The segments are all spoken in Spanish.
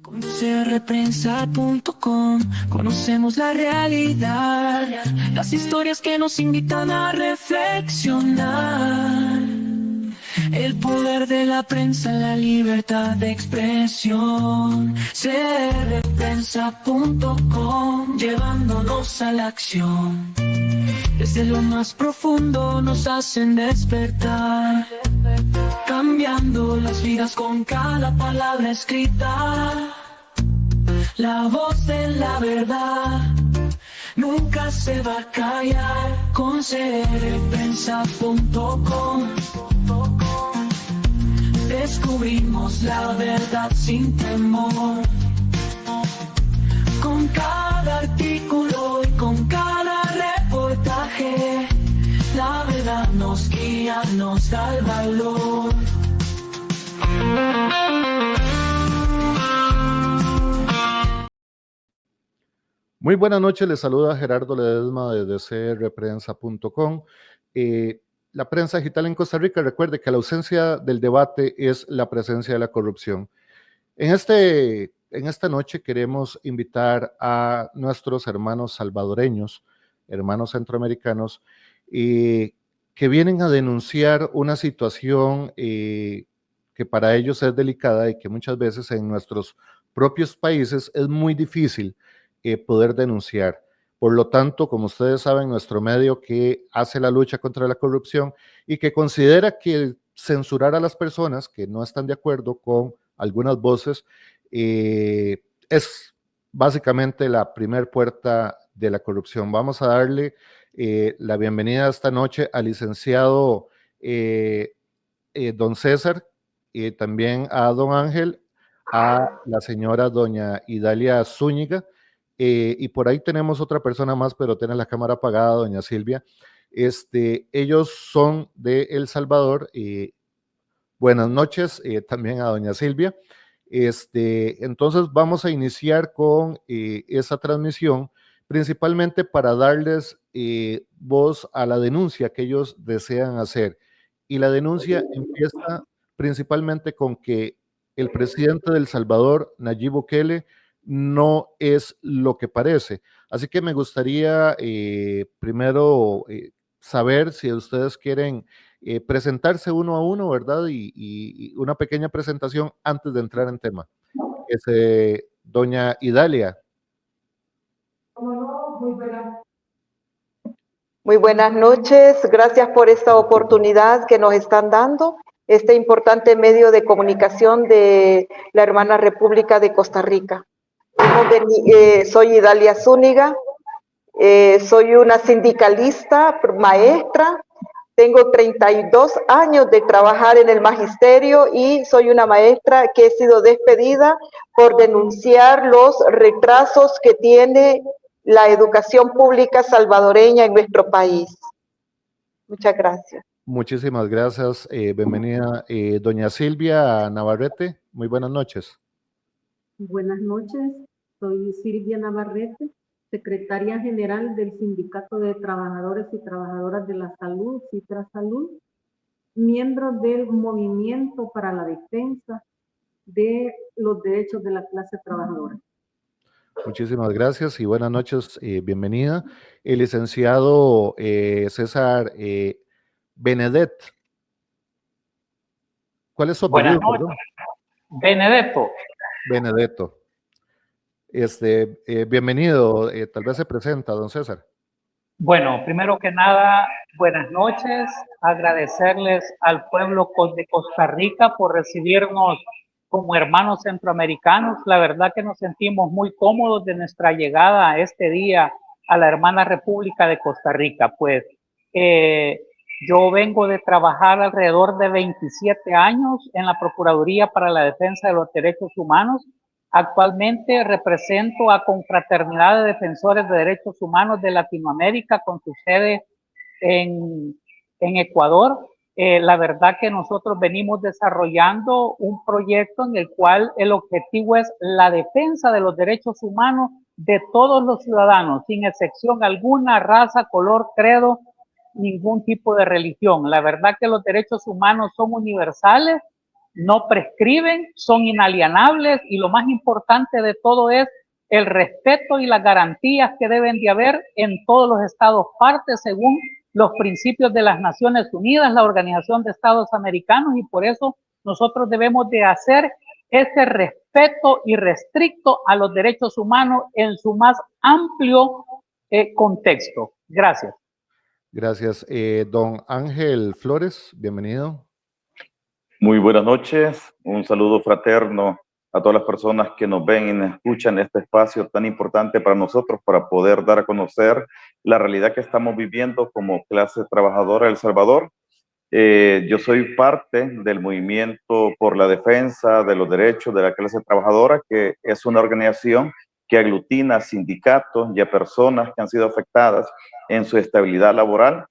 Con crprensa.com conocemos la realidad, las historias que nos invitan a reflexionar. El poder de la prensa, la libertad de expresión. crprensa.com, llevándonos a la acción. Desde lo más profundo nos hacen despertar, cambiando las vidas con cada palabra escrita. La voz de la verdad nunca se va a callar. Con crprensa.com descubrimos la verdad sin temor. Con cada artículo y con cada reportaje, la verdad nos guía, nos da el valor. Muy buenas noches, les saluda Gerardo Ledesma desde crprensa.com. La prensa digital en Costa Rica, recuerde que la ausencia del debate es la presencia de la corrupción. En esta noche queremos invitar a nuestros hermanos salvadoreños, hermanos centroamericanos, que vienen a denunciar una situación que para ellos es delicada y que muchas veces en nuestros propios países es muy difícil poder denunciar. Por lo tanto, como ustedes saben, nuestro medio que hace la lucha contra la corrupción y que considera que censurar a las personas que no están de acuerdo con algunas voces es básicamente la primer puerta de la corrupción. Vamos a darle la bienvenida esta noche al licenciado don César y también a don Ángel, a la señora doña Idalia Zúñiga, y por ahí tenemos otra persona más, pero tiene la cámara apagada, doña Silvia. Ellos son de El Salvador. Buenas noches también a doña Silvia. Entonces vamos a iniciar con esa transmisión, principalmente para darles voz a la denuncia que ellos desean hacer. Y la denuncia empieza principalmente con que el presidente de El Salvador, Nayib Bukele, no es lo que parece. Así que me gustaría primero saber si ustedes quieren presentarse uno a uno, ¿verdad? Y una pequeña presentación antes de entrar en tema. Doña Idalia. Muy buenas noches, gracias por esta oportunidad que nos están dando, este importante medio de comunicación de la hermana República de Costa Rica. Soy Idalia Zúñiga, soy una sindicalista, maestra, tengo 32 años de trabajar en el magisterio y soy una maestra que he sido despedida por denunciar los retrasos que tiene la educación pública salvadoreña en nuestro país. Muchas gracias. Muchísimas gracias. Bienvenida, doña Silvia Navarrete. Muy buenas noches. Buenas noches, soy Silvia Navarrete, secretaria general del Sindicato de Trabajadores y Trabajadoras de la Salud, Citrasalud, miembro del Movimiento para la Defensa de los Derechos de la Clase Trabajadora. Muchísimas gracias y buenas noches, bienvenida. El licenciado César Benedet. ¿Cuál es su apellido? Buenas noches. Benedetto. Benedetto. Bienvenido, tal vez se presenta, don César. Bueno, primero que nada, buenas noches, agradecerles al pueblo de Costa Rica por recibirnos como hermanos centroamericanos. La verdad que nos sentimos muy cómodos de nuestra llegada a este día a la hermana República de Costa Rica. Pues yo vengo de trabajar alrededor de 27 años en la Procuraduría para la Defensa de los Derechos Humanos. Actualmente represento a Confraternidad de Defensores de Derechos Humanos de Latinoamérica con su sede en Ecuador. La verdad que nosotros venimos desarrollando un proyecto en el cual el objetivo es la defensa de los derechos humanos de todos los ciudadanos, sin excepción alguna, raza, color, credo, ningún tipo de religión. La verdad que los derechos humanos son universales no prescriben, son inalienables y lo más importante de todo es el respeto y las garantías que deben de haber en todos los estados partes según los principios de las Naciones Unidas, la Organización de Estados Americanos, y por eso nosotros debemos de hacer ese respeto irrestricto a los derechos humanos en su más amplio contexto. Gracias. Gracias. Don Ángel Flores, bienvenido. Muy buenas noches, un saludo fraterno a todas las personas que nos ven y nos escuchan en este espacio tan importante para nosotros para poder dar a conocer la realidad que estamos viviendo como clase trabajadora de El Salvador. Yo soy parte del movimiento por la defensa de los derechos de la clase trabajadora, que es una organización que aglutina a sindicatos y a personas que han sido afectadas en su estabilidad laboral.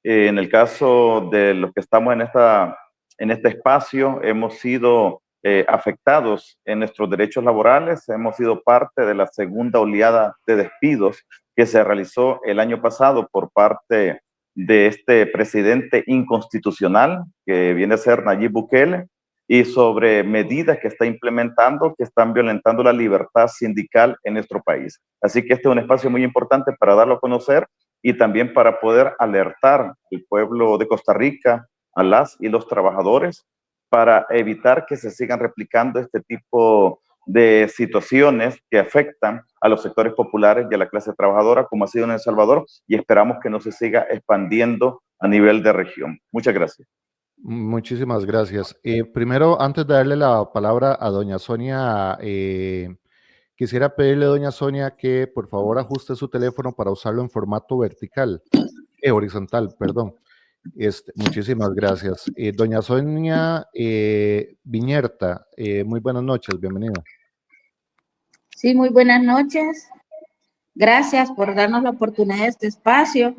En el caso de los que estamos en este espacio, hemos sido afectados en nuestros derechos laborales, hemos sido parte de la segunda oleada de despidos que se realizó el año pasado por parte de este presidente inconstitucional que viene a ser Nayib Bukele, y sobre medidas que está implementando que están violentando la libertad sindical en nuestro país. Así que este es un espacio muy importante para darlo a conocer y también para poder alertar al pueblo de Costa Rica, a las y los trabajadores, para evitar que se sigan replicando este tipo de situaciones que afectan a los sectores populares y a la clase trabajadora, como ha sido en El Salvador, y esperamos que no se siga expandiendo a nivel de región. Muchas gracias. Muchísimas gracias. Primero, antes de darle la palabra a doña Sonia, quisiera pedirle a doña Sonia que por favor ajuste su teléfono para usarlo en formato horizontal, perdón. Muchísimas gracias. Doña Sonia Viñerta, muy buenas noches, bienvenida. Sí, muy buenas noches. Gracias por darnos la oportunidad de este espacio.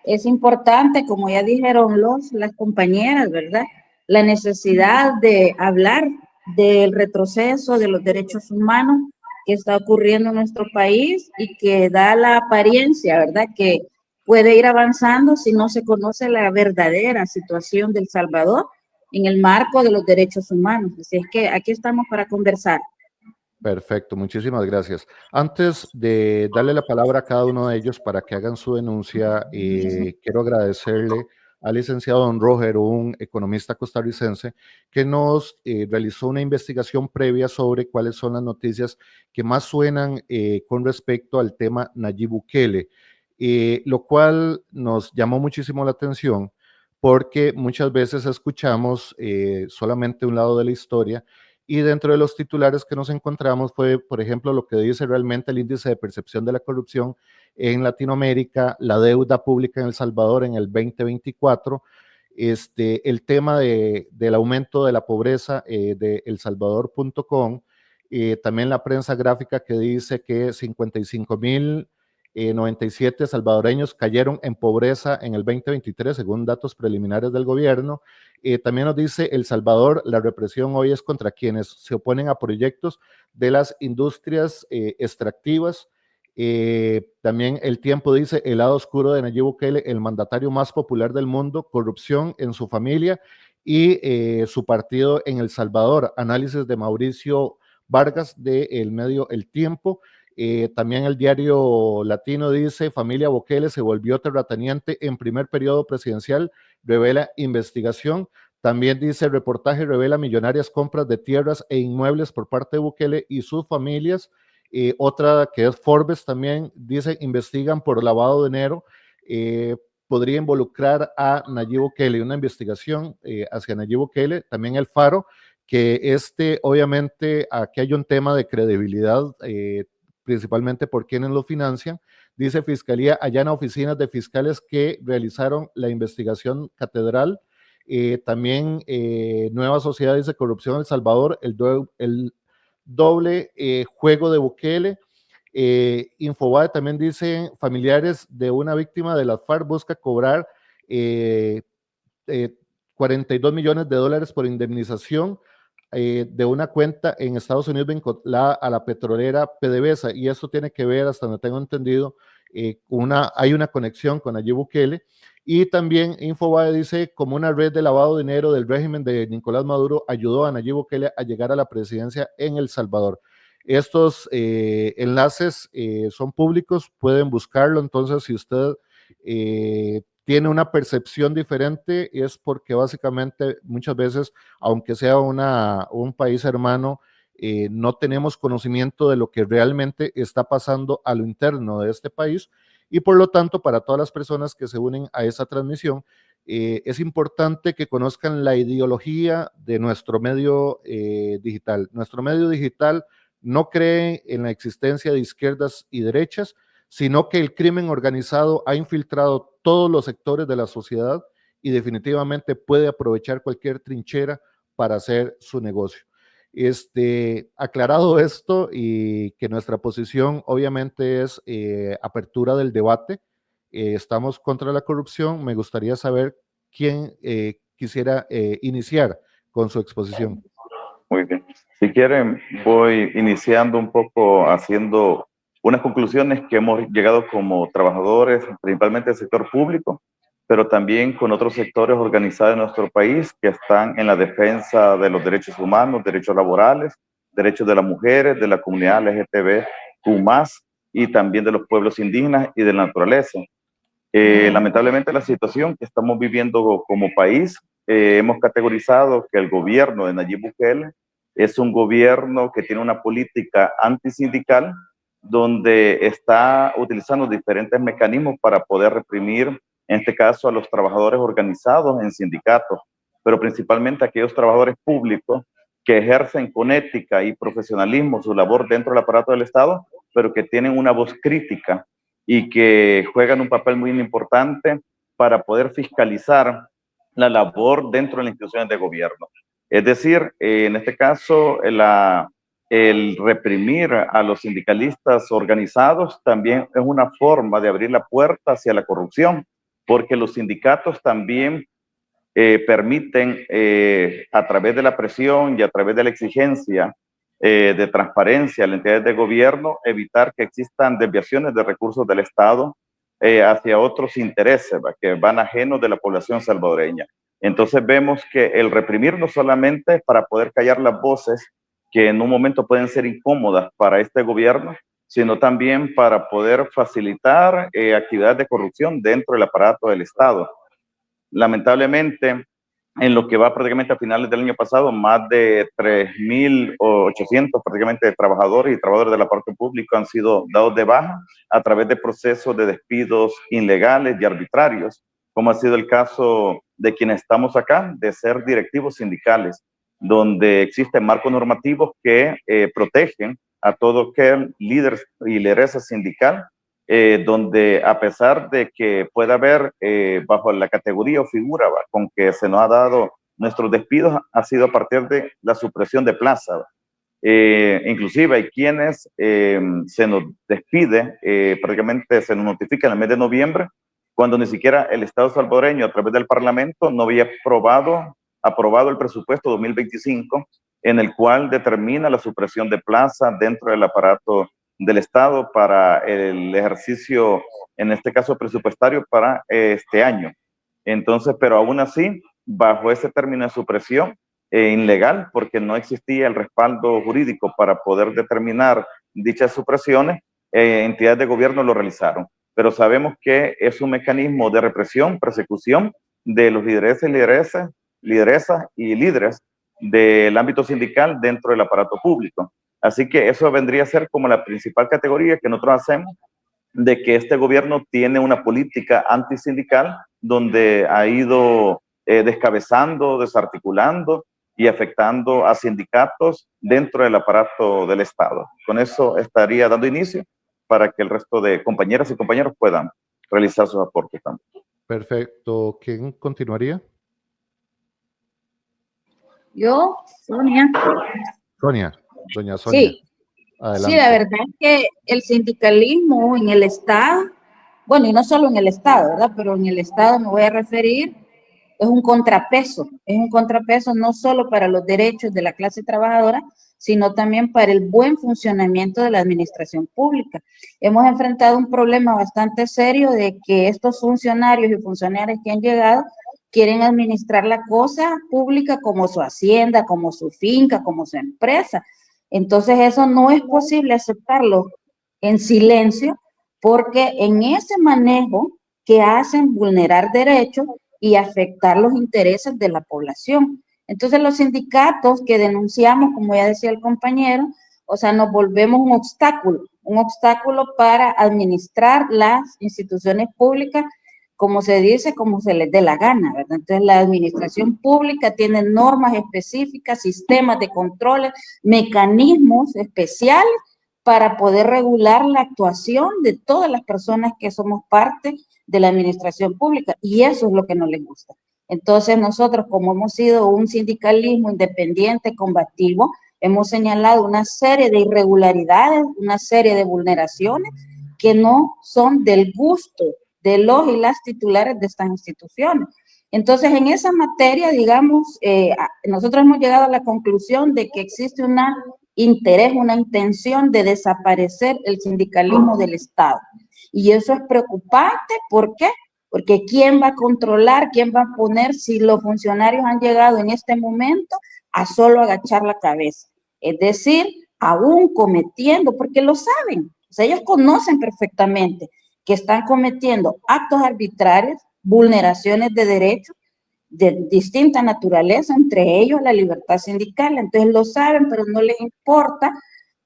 Es importante, como ya dijeron las compañeras, ¿verdad? La necesidad de hablar del retroceso de los derechos humanos que está ocurriendo en nuestro país y que da la apariencia, ¿verdad?, que puede ir avanzando si no se conoce la verdadera situación de El Salvador en el marco de los derechos humanos. Así es que aquí estamos para conversar. Perfecto, muchísimas gracias. Antes de darle la palabra a cada uno de ellos para que hagan su denuncia, quiero agradecerle al licenciado Don Roger, un economista costarricense, que nos realizó una investigación previa sobre cuáles son las noticias que más suenan con respecto al tema Nayib Bukele, lo cual nos llamó muchísimo la atención porque muchas veces escuchamos solamente un lado de la historia. Y dentro de los titulares que nos encontramos fue, por ejemplo, lo que dice realmente el índice de percepción de la corrupción en Latinoamérica, la deuda pública en El Salvador en el 2024, el tema del aumento de la pobreza de elsalvador.com, también la prensa gráfica que dice que 55,097 salvadoreños cayeron en pobreza en el 2023, según datos preliminares del gobierno. También nos dice El Salvador, la represión hoy es contra quienes se oponen a proyectos de las industrias extractivas. También El Tiempo dice el lado oscuro de Nayib Bukele, el mandatario más popular del mundo, corrupción en su familia y su partido en El Salvador. Análisis de Mauricio Vargas del medio El Tiempo. También el diario Latino dice familia Bukele se volvió terrateniente en primer periodo presidencial, revela investigación. También dice reportaje revela millonarias compras de tierras e inmuebles por parte de Bukele y sus familias. Otra que es Forbes también dice investigan por lavado de dinero, podría involucrar a Nayib Bukele, una investigación hacia Nayib Bukele. También El Faro, que obviamente aquí hay un tema de credibilidad, principalmente por quienes lo financian. Dice Fiscalía allana oficinas de fiscales que realizaron la investigación Catedral. También Nueva Sociedad dice corrupción en El Salvador, el doble juego de Bukele. Infobae también dice familiares de una víctima de las FARC busca cobrar 42 millones de dólares por indemnización de una cuenta en Estados Unidos vinculada a la petrolera PDVSA, y esto tiene que ver, hasta donde tengo entendido, hay una conexión con Nayib Bukele. Y también Infobae dice, como una red de lavado de dinero del régimen de Nicolás Maduro ayudó a Nayib Bukele a llegar a la presidencia en El Salvador. Estos enlaces son públicos, pueden buscarlo. Entonces, si usted tiene una percepción diferente, es porque básicamente muchas veces, aunque sea un país hermano, no tenemos conocimiento de lo que realmente está pasando a lo interno de este país. Y por lo tanto, para todas las personas que se unen a esa transmisión, es importante que conozcan la ideología de nuestro medio digital. Nuestro medio digital no cree en la existencia de izquierdas y derechas, sino que el crimen organizado ha infiltrado todos los sectores de la sociedad y definitivamente puede aprovechar cualquier trinchera para hacer su negocio. Aclarado esto y que nuestra posición obviamente es apertura del debate, estamos contra la corrupción, me gustaría saber quién quisiera iniciar con su exposición. Muy bien. Si quieren, voy iniciando un poco haciendo unas conclusiones que hemos llegado como trabajadores, principalmente del sector público, pero también con otros sectores organizados en nuestro país que están en la defensa de los derechos humanos, derechos laborales, derechos de las mujeres, de la comunidad LGTBQ+, y también de los pueblos indígenas y de la naturaleza. Lamentablemente la situación que estamos viviendo como país, hemos categorizado que el gobierno de Nayib Bukele es un gobierno que tiene una política antisindical, donde está utilizando diferentes mecanismos para poder reprimir, en este caso, a los trabajadores organizados en sindicatos, pero principalmente a aquellos trabajadores públicos que ejercen con ética y profesionalismo su labor dentro del aparato del Estado, pero que tienen una voz crítica y que juegan un papel muy importante para poder fiscalizar la labor dentro de las instituciones de gobierno. Es decir, en este caso, el reprimir a los sindicalistas organizados también es una forma de abrir la puerta hacia la corrupción, porque los sindicatos también permiten, a través de la presión y a través de la exigencia de transparencia a las entidades de gobierno, evitar que existan desviaciones de recursos del Estado hacia otros intereses que van ajenos de la población salvadoreña. Entonces vemos que el reprimir no solamente para poder callar las voces que en un momento pueden ser incómodas para este gobierno, sino también para poder facilitar actividades de corrupción dentro del aparato del Estado. Lamentablemente, en lo que va prácticamente a finales del año pasado, más de 3.800 prácticamente trabajadores y trabajadoras del aparato público han sido dados de baja a través de procesos de despidos ilegales y arbitrarios, como ha sido el caso de quienes estamos acá, de ser directivos sindicales, donde existen marcos normativos que protegen a todo aquel líder y lideresa sindical, donde a pesar de que pueda haber bajo la categoría o figura con que se nos ha dado nuestros despidos, ha sido a partir de la supresión de plaza. Inclusive hay quienes se nos despide, prácticamente se nos notifica en el mes de noviembre, cuando ni siquiera el Estado salvadoreño a través del Parlamento no había aprobado el presupuesto 2025, en el cual determina la supresión de plaza dentro del aparato del Estado para el ejercicio, en este caso presupuestario, para este año. Entonces, pero aún así, bajo ese término de supresión ilegal, porque no existía el respaldo jurídico para poder determinar dichas supresiones, entidades de gobierno lo realizaron. Pero sabemos que es un mecanismo de represión, persecución de los lideresas y líderes del ámbito sindical dentro del aparato público. Así que eso vendría a ser como la principal categoría que nosotros hacemos de que este gobierno tiene una política antisindical donde ha ido descabezando, desarticulando y afectando a sindicatos dentro del aparato del Estado. Con eso estaría dando inicio para que el resto de compañeras y compañeros puedan realizar sus aportes también. Perfecto. ¿Quién continuaría? Yo, Sonia. Sonia, doña Sonia. Sí, adelante. sí, la verdad es que el sindicalismo en el Estado, bueno, y no solo en el Estado, ¿verdad? Pero en el Estado me voy a referir, es un contrapeso no solo para los derechos de la clase trabajadora, sino también para el buen funcionamiento de la administración pública. Hemos enfrentado un problema bastante serio de que estos funcionarios y funcionarias que han llegado quieren administrar la cosa pública como su hacienda, como su finca, como su empresa. Entonces eso no es posible aceptarlo en silencio, porque en ese manejo que hacen vulnerar derechos y afectar los intereses de la población. Entonces los sindicatos que denunciamos, como ya decía el compañero, o sea, nos volvemos un obstáculo para administrar las instituciones públicas, como se dice, como se les dé la gana, ¿verdad? Entonces la administración pública tiene normas específicas, sistemas de controles, mecanismos especiales para poder regular la actuación de todas las personas que somos parte de la administración pública, y eso es lo que no les gusta. Entonces nosotros, como hemos sido un sindicalismo independiente, combativo, hemos señalado una serie de irregularidades, una serie de vulneraciones que no son del gusto de los y las titulares de estas instituciones. Entonces, en esa materia, digamos, nosotros hemos llegado a la conclusión de que existe un interés, una intención de desaparecer el sindicalismo del Estado. Y eso es preocupante, ¿por qué? Porque ¿quién va a controlar, quién va a poner si los funcionarios han llegado en este momento a solo agachar la cabeza? Es decir, aún cometiendo, porque lo saben, o sea, ellos conocen perfectamente que están cometiendo actos arbitrarios, vulneraciones de derechos de distinta naturaleza, entre ellos la libertad sindical. Entonces lo saben, pero no les importa.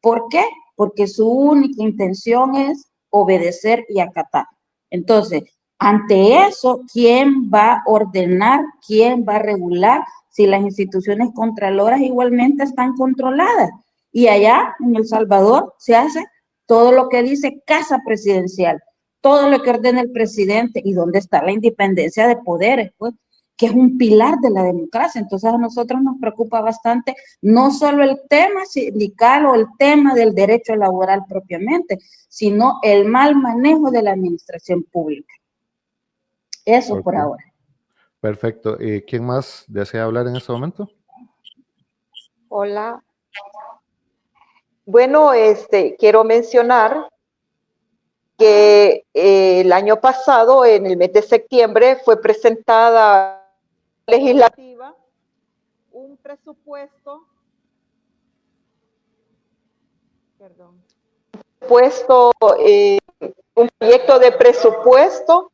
¿Por qué? Porque su única intención es obedecer y acatar. Entonces, ante eso, ¿quién va a ordenar, quién va a regular si las instituciones contraloras igualmente están controladas? Y allá en El Salvador se hace todo lo que dice Casa Presidencial, todo lo que ordena el presidente. ¿Y dónde está la independencia de poderes, pues? Que es un pilar de la democracia. Entonces a nosotros nos preocupa bastante no solo el tema sindical o el tema del derecho laboral propiamente, sino el mal manejo de la administración pública. Eso okay. Por ahora. Perfecto. ¿Quién más desea hablar en este momento? Hola. Bueno, quiero mencionar que el año pasado, en el mes de septiembre, fue presentada legislativa un presupuesto, un proyecto de presupuesto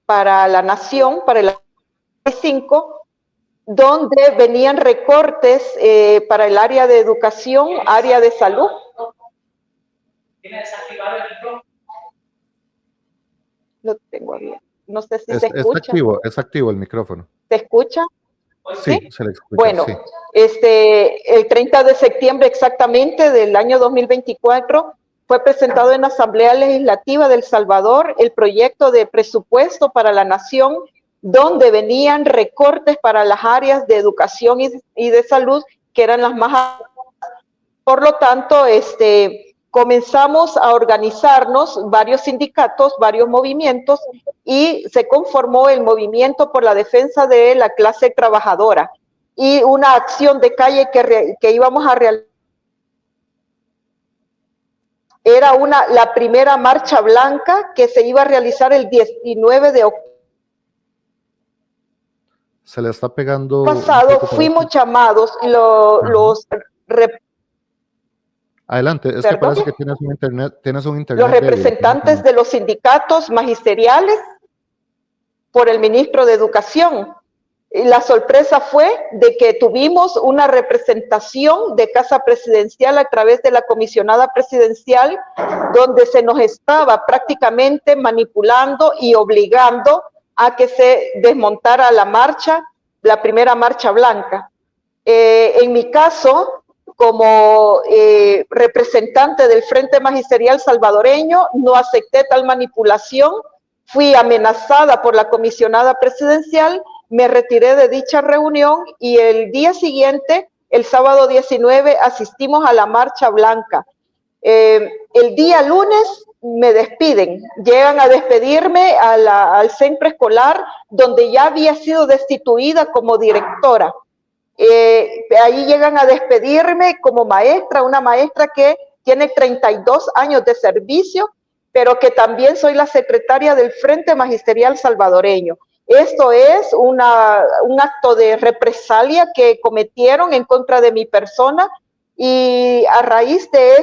para la nación, para el año 2025, donde venían recortes para el área de educación, área de salud. Lo tengo abierto. No sé si se escucha. Es activo el micrófono. ¿Se escucha? Sí, se le escucha. Bueno, sí. El 30 de septiembre exactamente del año 2024 fue presentado en la Asamblea Legislativa de El Salvador el proyecto de presupuesto para la nación, donde venían recortes para las áreas de educación y de salud, que eran las más... Por lo tanto, comenzamos a organizarnos varios sindicatos, varios movimientos, y se conformó el Movimiento por la Defensa de la Clase Trabajadora, y una acción de calle que íbamos a realizar. Era la primera marcha blanca que se iba a realizar el 19 de octubre. Se le está pegando. Pasado fuimos llamados Adelante, es que parece que tienes un internet. Los representantes de los sindicatos magisteriales por el ministro de Educación. Y la sorpresa fue de que tuvimos una representación de Casa Presidencial a través de la comisionada presidencial, donde se nos estaba prácticamente manipulando y obligando a que se desmontara la marcha, la primera marcha blanca. En mi caso, como representante del Frente Magisterial Salvadoreño, no acepté tal manipulación, fui amenazada por la comisionada presidencial, me retiré de dicha reunión y el día siguiente, el sábado 19, asistimos a la marcha blanca. El día lunes me despiden, llegan a despedirme al centro escolar donde ya había sido destituida como directora. Ahí llegan a despedirme como maestra, una maestra que tiene 32 años de servicio, pero que también soy la secretaria del Frente Magisterial Salvadoreño. Esto es un acto de represalia que cometieron en contra de mi persona, y a raíz de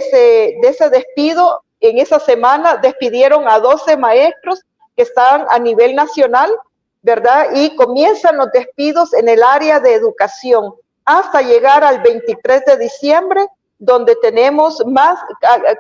ese despido, en esa semana despidieron a 12 maestros que están a nivel nacional, ¿verdad? Y comienzan los despidos en el área de educación hasta llegar al 23 de diciembre, donde tenemos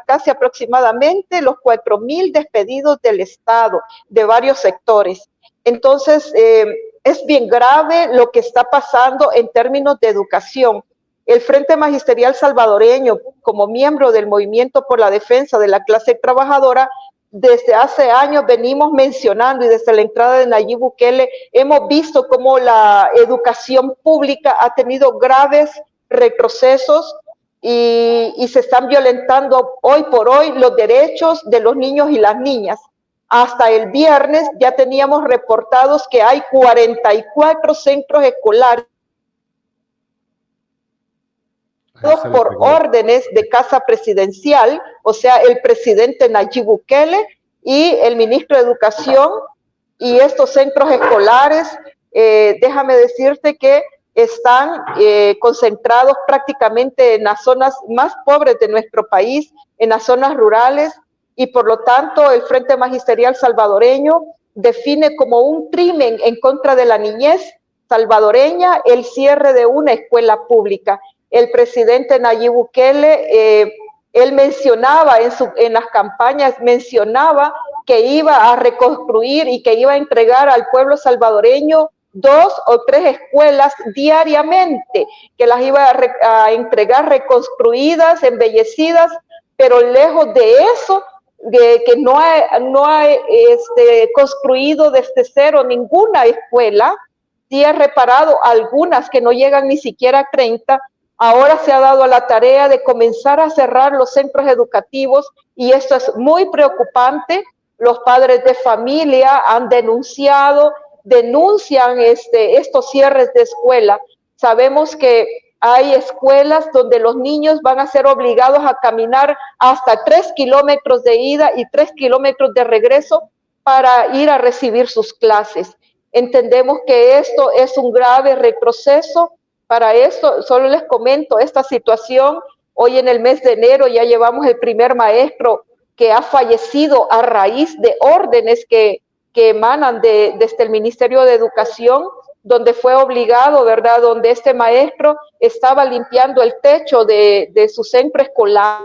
casi aproximadamente los 4,000 despedidos del Estado, de varios sectores. Entonces, es bien grave lo que está pasando en términos de educación. El Frente Magisterial Salvadoreño, como miembro del Movimiento por la Defensa de la Clase Trabajadora, desde hace años venimos mencionando, y desde la entrada de Nayib Bukele hemos visto cómo la educación pública ha tenido graves retrocesos y se están violentando hoy por hoy los derechos de los niños y las niñas. Hasta el viernes ya teníamos reportados que hay 44 centros escolares por órdenes de Casa Presidencial, o sea, el presidente Nayib Bukele y el ministro de Educación. Y estos centros escolares, déjame decirte que están concentrados prácticamente en las zonas más pobres de nuestro país, en las zonas rurales, y por lo tanto el Frente Magisterial Salvadoreño define como un crimen en contra de la niñez salvadoreña el cierre de una escuela pública. El presidente Nayib Bukele, él mencionaba en las campañas, mencionaba que iba a reconstruir y que iba a entregar al pueblo salvadoreño 2 o 3 escuelas diariamente, que las iba a entregar reconstruidas, embellecidas, pero lejos de eso, de que no ha construido desde cero ninguna escuela. Sí ha reparado algunas que no llegan ni siquiera a 30. Ahora se ha dado a la tarea de comenzar a cerrar los centros educativos, y esto es muy preocupante. Los padres de familia han denuncian estos cierres de escuela. Sabemos que hay escuelas donde los niños van a ser obligados a caminar hasta 3 kilómetros de ida y 3 kilómetros de regreso para ir a recibir sus clases. Entendemos que esto es un grave retroceso. Para esto, solo les comento esta situación. Hoy en el mes de enero ya llevamos el primer maestro que ha fallecido a raíz de órdenes que emanan desde el Ministerio de Educación, donde fue obligado, ¿verdad? Donde este maestro estaba limpiando el techo de su centro escolar.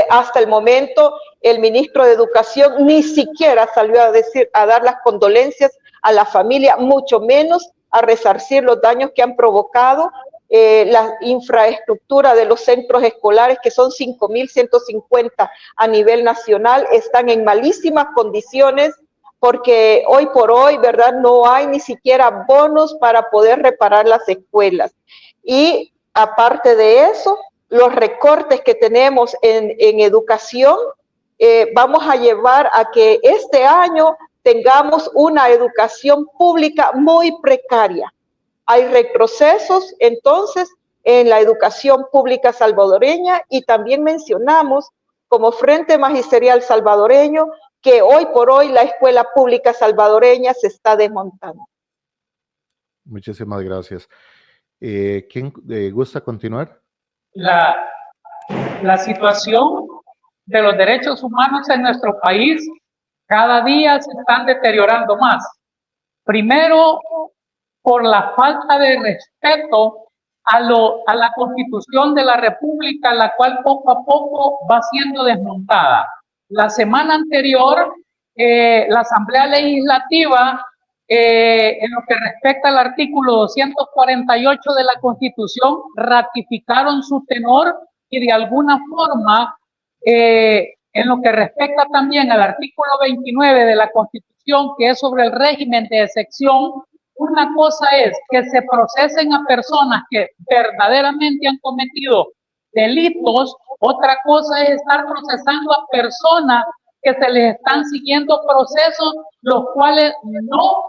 Hasta el momento, el ministro de Educación ni siquiera salió a dar las condolencias a la familia, mucho menos a resarcir los daños que han provocado. La infraestructura de los centros escolares, que son 5,150 a nivel nacional, están en malísimas condiciones, porque hoy por hoy, ¿verdad?, no hay ni siquiera bonos para poder reparar las escuelas. Y aparte de eso, los recortes que tenemos en educación, vamos a llevar a que este año tengamos una educación pública muy precaria. Hay retrocesos, entonces, en la educación pública salvadoreña, y también mencionamos como Frente Magisterial Salvadoreño que hoy por hoy la escuela pública salvadoreña se está desmontando. Muchísimas gracias. ¿Quién gusta continuar? La situación de los derechos humanos en nuestro país cada día se están deteriorando más. Primero, por la falta de respeto a la Constitución de la República, la cual poco a poco va siendo desmontada. La semana anterior, la Asamblea Legislativa, en lo que respecta al artículo 248 de la Constitución, ratificaron su tenor, y de alguna forma, en lo que respecta también al artículo 29 de la Constitución, que es sobre el régimen de excepción, una cosa es que se procesen a personas que verdaderamente han cometido delitos, otra cosa es estar procesando a personas que se les están siguiendo procesos los cuales no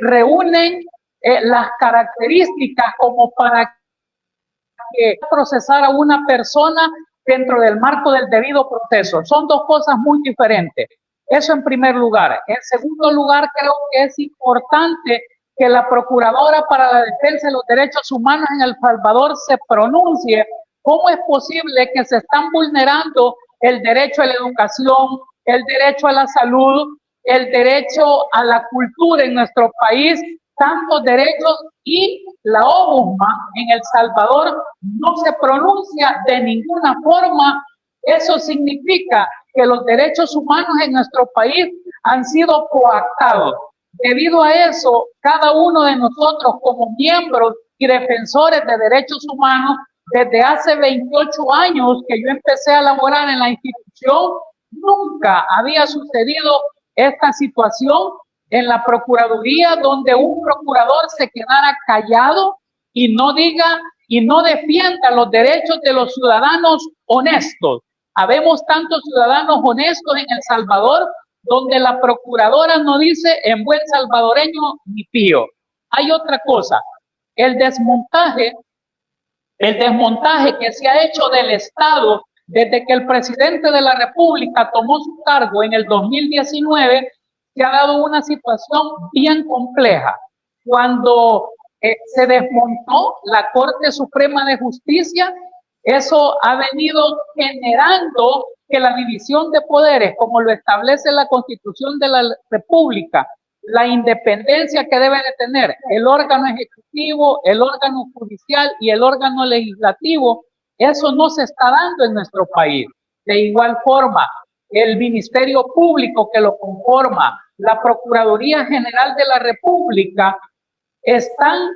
reúnen las características como para que procesar a una persona dentro del marco del debido proceso. Son dos cosas muy diferentes. Eso en primer lugar. En segundo lugar, creo que es importante que la Procuradora para la Defensa de los Derechos Humanos en El Salvador se pronuncie cómo es posible que se están vulnerando el derecho a la educación, el derecho a la salud, el derecho a la cultura en nuestro país, tantos derechos, y la OBUSMA en El Salvador no se pronuncia de ninguna forma. Eso significa que los derechos humanos en nuestro país han sido coartados. Debido a eso, cada uno de nosotros como miembros y defensores de derechos humanos, desde hace 28 años que yo empecé a laborar en la institución, nunca había sucedido esta situación en la Procuraduría, donde un procurador se quedara callado y no diga y no defienda los derechos de los ciudadanos honestos. Habemos tantos ciudadanos honestos en El Salvador, donde la procuradora no dice en buen salvadoreño ni pío. Hay otra cosa, el desmontaje que se ha hecho del Estado desde que el presidente de la República tomó su cargo en el 2019, se ha dado una situación bien compleja. Cuando se desmontó la Corte Suprema de Justicia, eso ha venido generando que la división de poderes, como lo establece la Constitución de la República, la independencia que debe de tener el órgano ejecutivo, el órgano judicial y el órgano legislativo, eso no se está dando en nuestro país. De igual forma, el Ministerio Público que lo conforma, la Procuraduría General de la República, están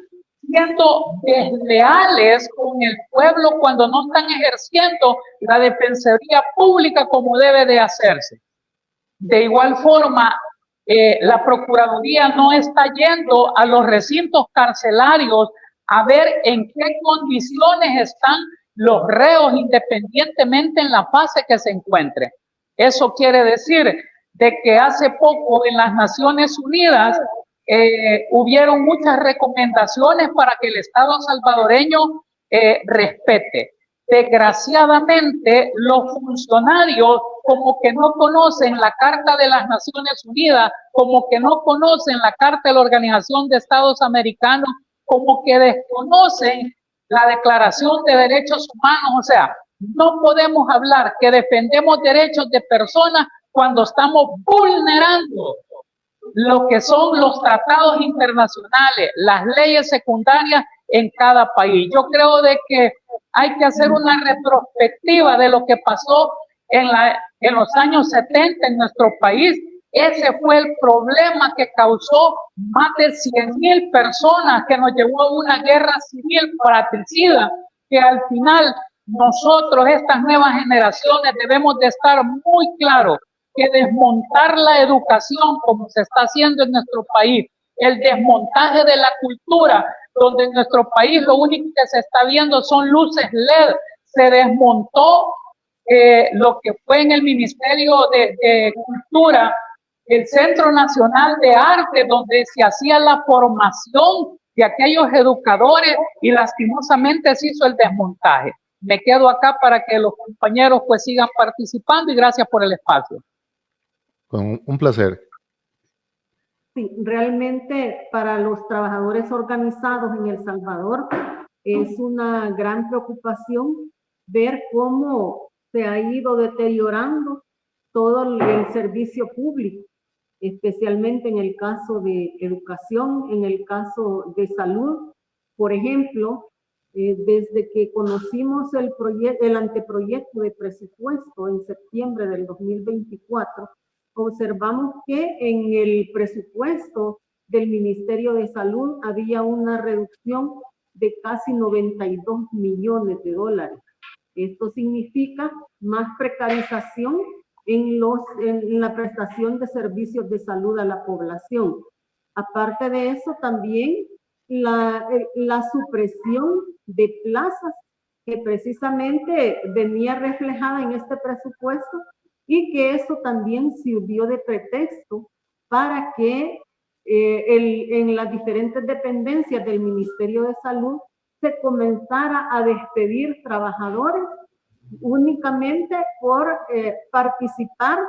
siendo desleales con el pueblo cuando no están ejerciendo la defensoría pública como debe de hacerse. De igual forma, la Procuraduría no está yendo a los recintos carcelarios a ver en qué condiciones están los reos independientemente en la fase que se encuentren. Eso quiere decir de que hace poco en las Naciones Unidas hubieron muchas recomendaciones para que el Estado salvadoreño respete. Desgraciadamente, los funcionarios como que no conocen la Carta de las Naciones Unidas, como que no conocen la Carta de la Organización de Estados Americanos, como que desconocen la Declaración de Derechos Humanos. O sea, no podemos hablar que defendemos derechos de personas cuando estamos vulnerando lo que son los tratados internacionales, las leyes secundarias en cada país. Yo creo de que hay que hacer una retrospectiva de lo que pasó en los años 70 en nuestro país. Ese fue el problema que causó más de 100,000 personas, que nos llevó a una guerra civil fratricida, que al final nosotros, estas nuevas generaciones, debemos de estar muy claros que desmontar la educación como se está haciendo en nuestro país, el desmontaje de la cultura, donde en nuestro país lo único que se está viendo son luces LED, se desmontó lo que fue en el Ministerio de Cultura, el Centro Nacional de Arte, donde se hacía la formación de aquellos educadores, y lastimosamente se hizo el desmontaje. Me quedo acá para que los compañeros pues sigan participando, y gracias por el espacio. Con un placer. Sí, realmente para los trabajadores organizados en El Salvador es una gran preocupación ver cómo se ha ido deteriorando todo el servicio público, especialmente en el caso de educación, en el caso de salud. Por ejemplo, desde que conocimos el anteproyecto de presupuesto en septiembre del 2024, observamos que en el presupuesto del Ministerio de Salud había una reducción de casi 92 millones de dólares. Esto significa más precarización en la prestación de servicios de salud a la población. Aparte de eso, también la supresión de plazas que precisamente venía reflejada en este presupuesto, y que eso también sirvió de pretexto para que en las diferentes dependencias del Ministerio de Salud se comenzara a despedir trabajadores únicamente por participar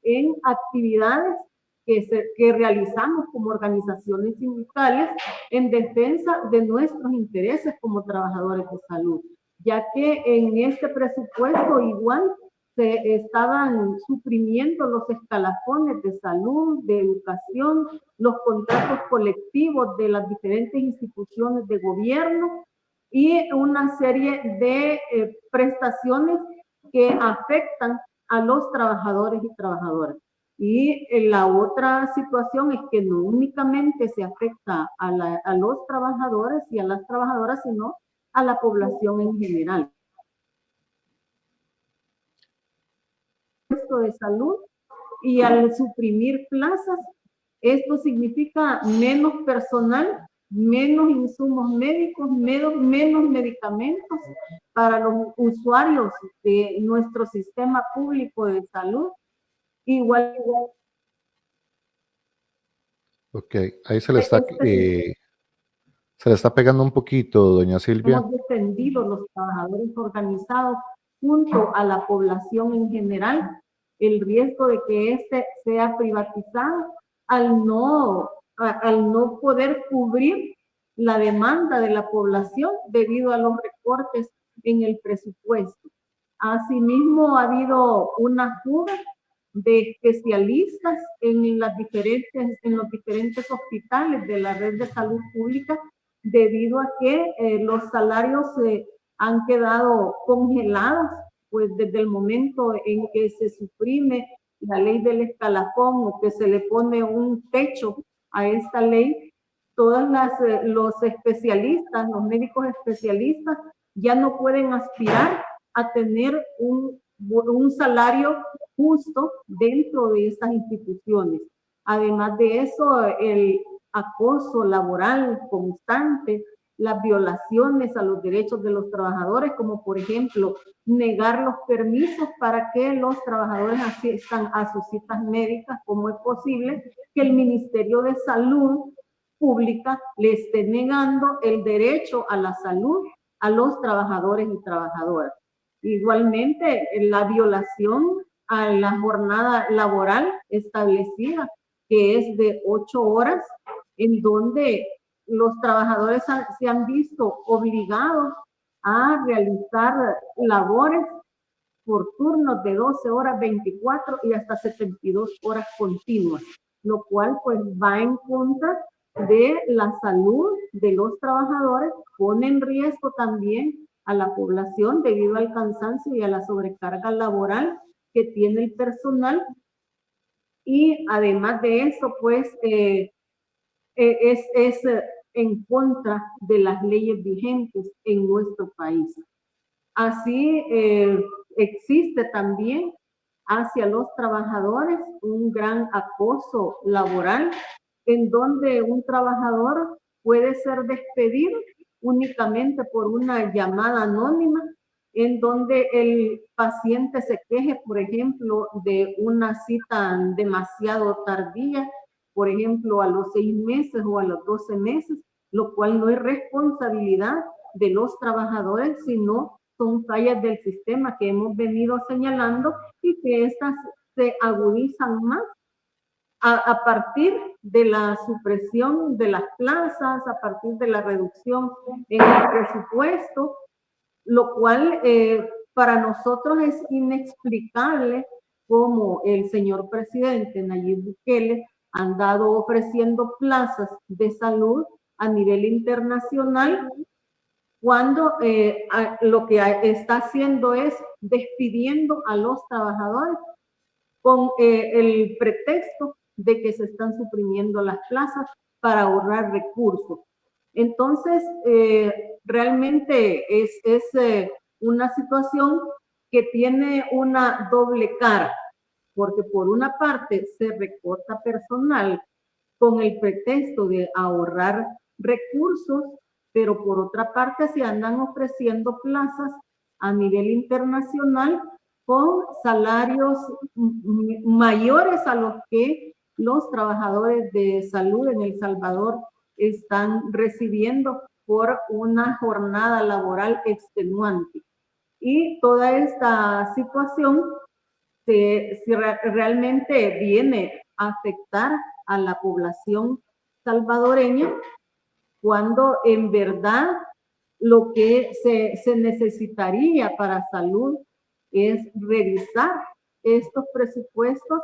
en actividades que realizamos como organizaciones sindicales en defensa de nuestros intereses como trabajadores de salud, ya que en este presupuesto igual se estaban suprimiendo los escalafones de salud, de educación, los contratos colectivos de las diferentes instituciones de gobierno y una serie de prestaciones que afectan a los trabajadores y trabajadoras. Y la otra situación es que no únicamente se afecta a los trabajadores y a las trabajadoras, sino a la población en general. De salud, y al suprimir plazas, esto significa menos personal, menos insumos médicos, menos medicamentos para los usuarios de nuestro sistema público de salud. Igual. Ok, ahí se le está pegando un poquito, doña Silvia. Hemos defendido los trabajadores organizados junto a la población en general el riesgo de que este sea privatizado al no poder cubrir la demanda de la población debido a los recortes en el presupuesto. Asimismo, ha habido una fuga de especialistas en los diferentes hospitales de la red de salud pública debido a que los salarios han quedado congelados, pues desde el momento en que se suprime la ley del escalafón o que se le pone un techo a esta ley, todos los especialistas, los médicos especialistas ya no pueden aspirar a tener un salario justo dentro de estas instituciones. Además de eso, el acoso laboral constante, las violaciones a los derechos de los trabajadores, como por ejemplo negar los permisos para que los trabajadores asistan a sus citas médicas. ¿Cómo es posible que el Ministerio de Salud Pública le esté negando el derecho a la salud a los trabajadores y trabajadoras? Igualmente, la violación a la jornada laboral establecida, que es de 8 horas, en donde los trabajadores se han visto obligados a realizar labores por turnos de 12 horas, 24 y hasta 72 horas continuas, lo cual pues va en contra de la salud de los trabajadores, pone en riesgo también a la población debido al cansancio y a la sobrecarga laboral que tiene el personal. Y además de eso, pues es en contra de las leyes vigentes en nuestro país. Así existe también hacia los trabajadores un gran acoso laboral en donde un trabajador puede ser despedido únicamente por una llamada anónima, en donde el paciente se queje, por ejemplo, de una cita demasiado tardía, por ejemplo, a los 6 meses o a los 12 meses, lo cual no es responsabilidad de los trabajadores, sino son fallas del sistema que hemos venido señalando y que estas se agudizan más a partir de la supresión de las plazas, a partir de la reducción en el presupuesto, lo cual para nosotros es inexplicable cómo el señor presidente Nayib Bukele ha andado ofreciendo plazas de salud a nivel internacional cuando lo que está haciendo es despidiendo a los trabajadores con el pretexto de que se están suprimiendo las plazas para ahorrar recursos. Entonces, realmente es una situación que tiene una doble cara, porque por una parte se recorta personal con el pretexto de ahorrar recursos, pero por otra parte se andan ofreciendo plazas a nivel internacional con salarios mayores a los que los trabajadores de salud en El Salvador están recibiendo por una jornada laboral extenuante. Y toda esta situación realmente viene a afectar a la población salvadoreña, cuando en verdad lo que se necesitaría para salud es revisar estos presupuestos,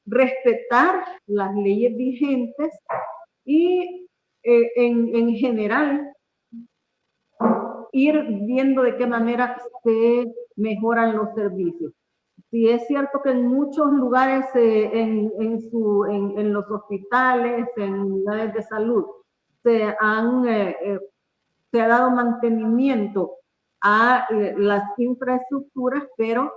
respetar las leyes vigentes y en general ir viendo de qué manera se mejoran los servicios. Sí, es cierto que en muchos lugares, en los hospitales, en unidades de salud, se ha dado mantenimiento a las infraestructuras, pero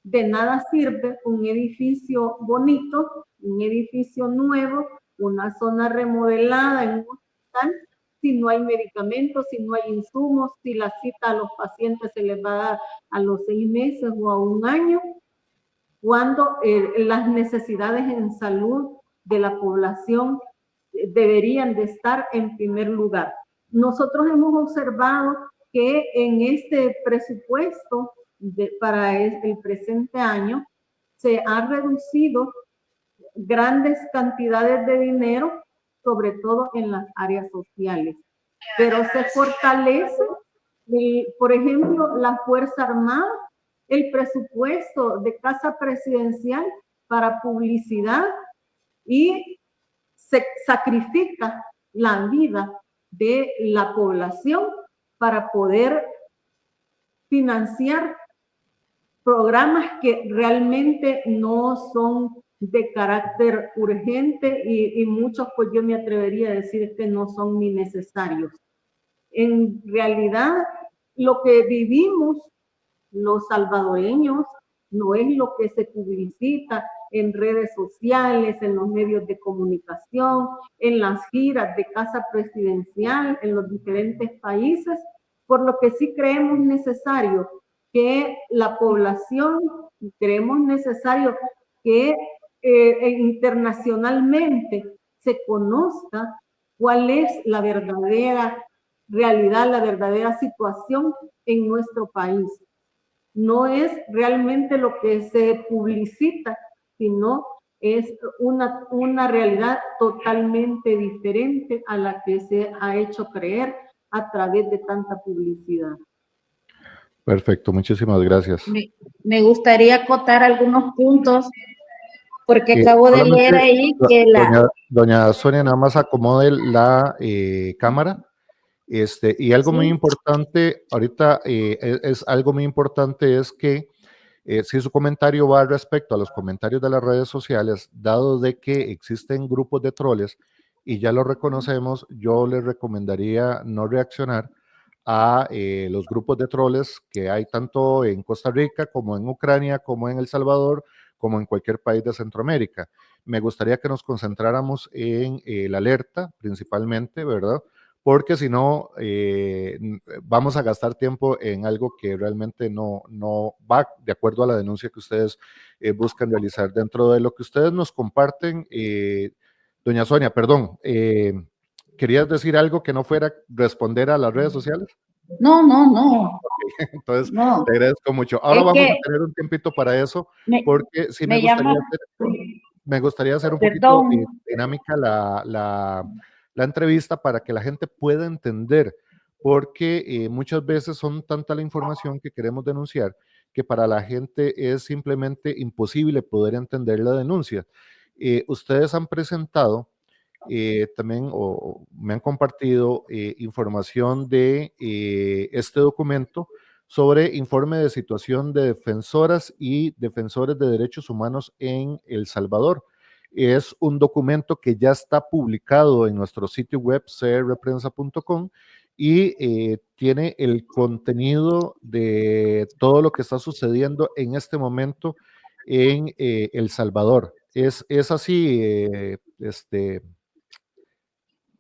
de nada sirve un edificio bonito, un edificio nuevo, una zona remodelada en un hospital, si no hay medicamentos, si no hay insumos, si la cita a los pacientes se les va a dar a los 6 meses o a 1 año, cuando las necesidades en salud de la población deberían de estar en primer lugar. Nosotros hemos observado que en este presupuesto para el presente año se han reducido grandes cantidades de dinero, sobre todo en las áreas sociales, pero se fortalece, por ejemplo, la Fuerza Armada, el presupuesto de Casa Presidencial para publicidad, y se sacrifica la vida de la población para poder financiar programas que realmente no son de carácter urgente y muchos, pues yo me atrevería a decir que no son ni necesarios. En realidad, lo que vivimos los salvadoreños no es lo que se publicita en redes sociales, en los medios de comunicación, en las giras de Casa Presidencial, en los diferentes países, por lo que sí creemos necesario que la población, creemos necesario que internacionalmente se conozca cuál es la verdadera realidad, la verdadera situación en nuestro país. No es realmente lo que se publicita, sino es una realidad totalmente diferente a la que se ha hecho creer a través de tanta publicidad. Perfecto, muchísimas gracias. Me gustaría acotar algunos puntos, porque acabo de leer ahí que doña Sonia, nada más acomode la cámara. Y algo muy importante, ahorita es algo muy importante, es que si su comentario va respecto a los comentarios de las redes sociales, dado de que existen grupos de troles y ya lo reconocemos, yo les recomendaría no reaccionar a los grupos de troles que hay tanto en Costa Rica como en Ucrania, como en El Salvador, como en cualquier país de Centroamérica. Me gustaría que nos concentráramos en la alerta principalmente, ¿verdad? Porque si no, vamos a gastar tiempo en algo que realmente no va de acuerdo a la denuncia que ustedes buscan realizar. Dentro de lo que ustedes nos comparten, doña Sonia, perdón, ¿querías decir algo que no fuera responder a las redes sociales? No. Okay, entonces, no. te agradezco mucho. Ahora vamos a tener un tiempito para eso, porque sí me gustaría hacer un poquito dinámica la entrevista para que la gente pueda entender, porque muchas veces son tanta la información que queremos denunciar que para la gente es simplemente imposible poder entender la denuncia. Ustedes han presentado también o me han compartido información de este documento sobre informe de situación de defensoras y defensores de derechos humanos en El Salvador. Es un documento que ya está publicado en nuestro sitio web crprensa.com y tiene el contenido de todo lo que está sucediendo en este momento en El Salvador. Es así,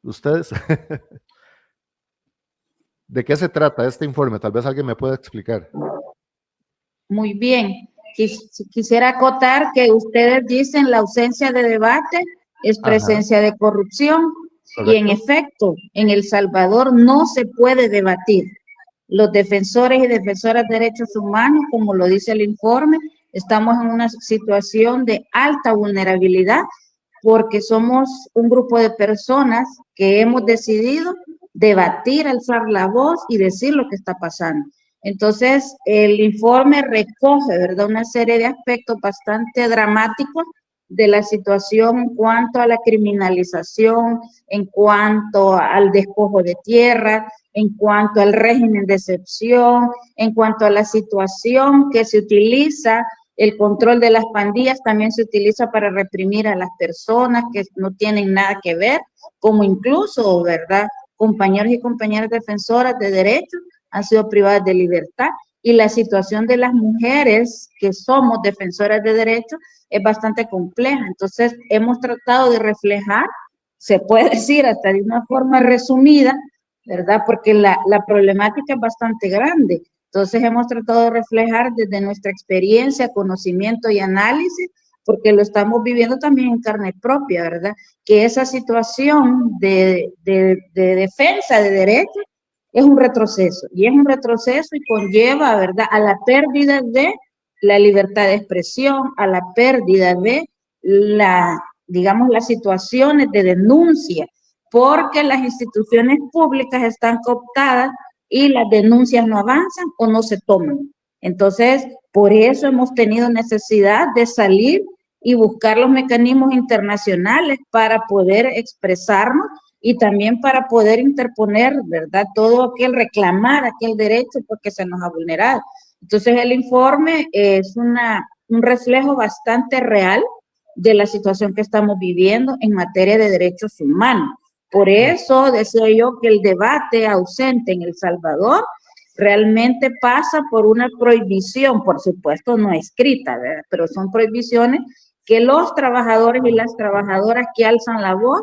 ustedes. ¿De qué se trata este informe? Tal vez alguien me pueda explicar. Muy bien. Quisiera acotar que ustedes dicen la ausencia de debate es Ajá. presencia de corrupción. Y en Correcto. efecto, en El Salvador no se puede debatir. Los defensores y defensoras de derechos humanos, como lo dice el informe, estamos en una situación de alta vulnerabilidad porque somos un grupo de personas que hemos decidido debatir, alzar la voz y decir lo que está pasando. Entonces, el informe recoge, ¿verdad?, una serie de aspectos bastante dramáticos de la situación en cuanto a la criminalización, en cuanto al despojo de tierra, en cuanto al régimen de excepción, en cuanto a la situación que se utiliza, el control de las pandillas también se utiliza para reprimir a las personas que no tienen nada que ver, como incluso, ¿verdad?, compañeros y compañeras defensoras de derechos han sido privadas de libertad, y la situación de las mujeres que somos defensoras de derechos es bastante compleja. Entonces, hemos tratado de reflejar, se puede decir hasta de una forma resumida, ¿verdad? Porque la problemática es bastante grande. Entonces, hemos tratado de reflejar desde nuestra experiencia, conocimiento y análisis, porque lo estamos viviendo también en carne propia, ¿verdad? Que esa situación de defensa de derechos es un retroceso, y es un retroceso y conlleva, ¿verdad?, a la pérdida de la libertad de expresión, a la pérdida de digamos, las situaciones de denuncia, porque las instituciones públicas están cooptadas y las denuncias no avanzan o no se toman. Entonces, por eso hemos tenido necesidad de salir y buscar los mecanismos internacionales para poder expresarnos y también para poder interponer, ¿verdad?, todo aquel, reclamar aquel derecho porque se nos ha vulnerado. Entonces, el informe es un reflejo bastante real de la situación que estamos viviendo en materia de derechos humanos. Por eso decía yo que el debate ausente en El Salvador realmente pasa por una prohibición, por supuesto no escrita, ¿verdad?, pero son prohibiciones que los trabajadores y las trabajadoras que alzan la voz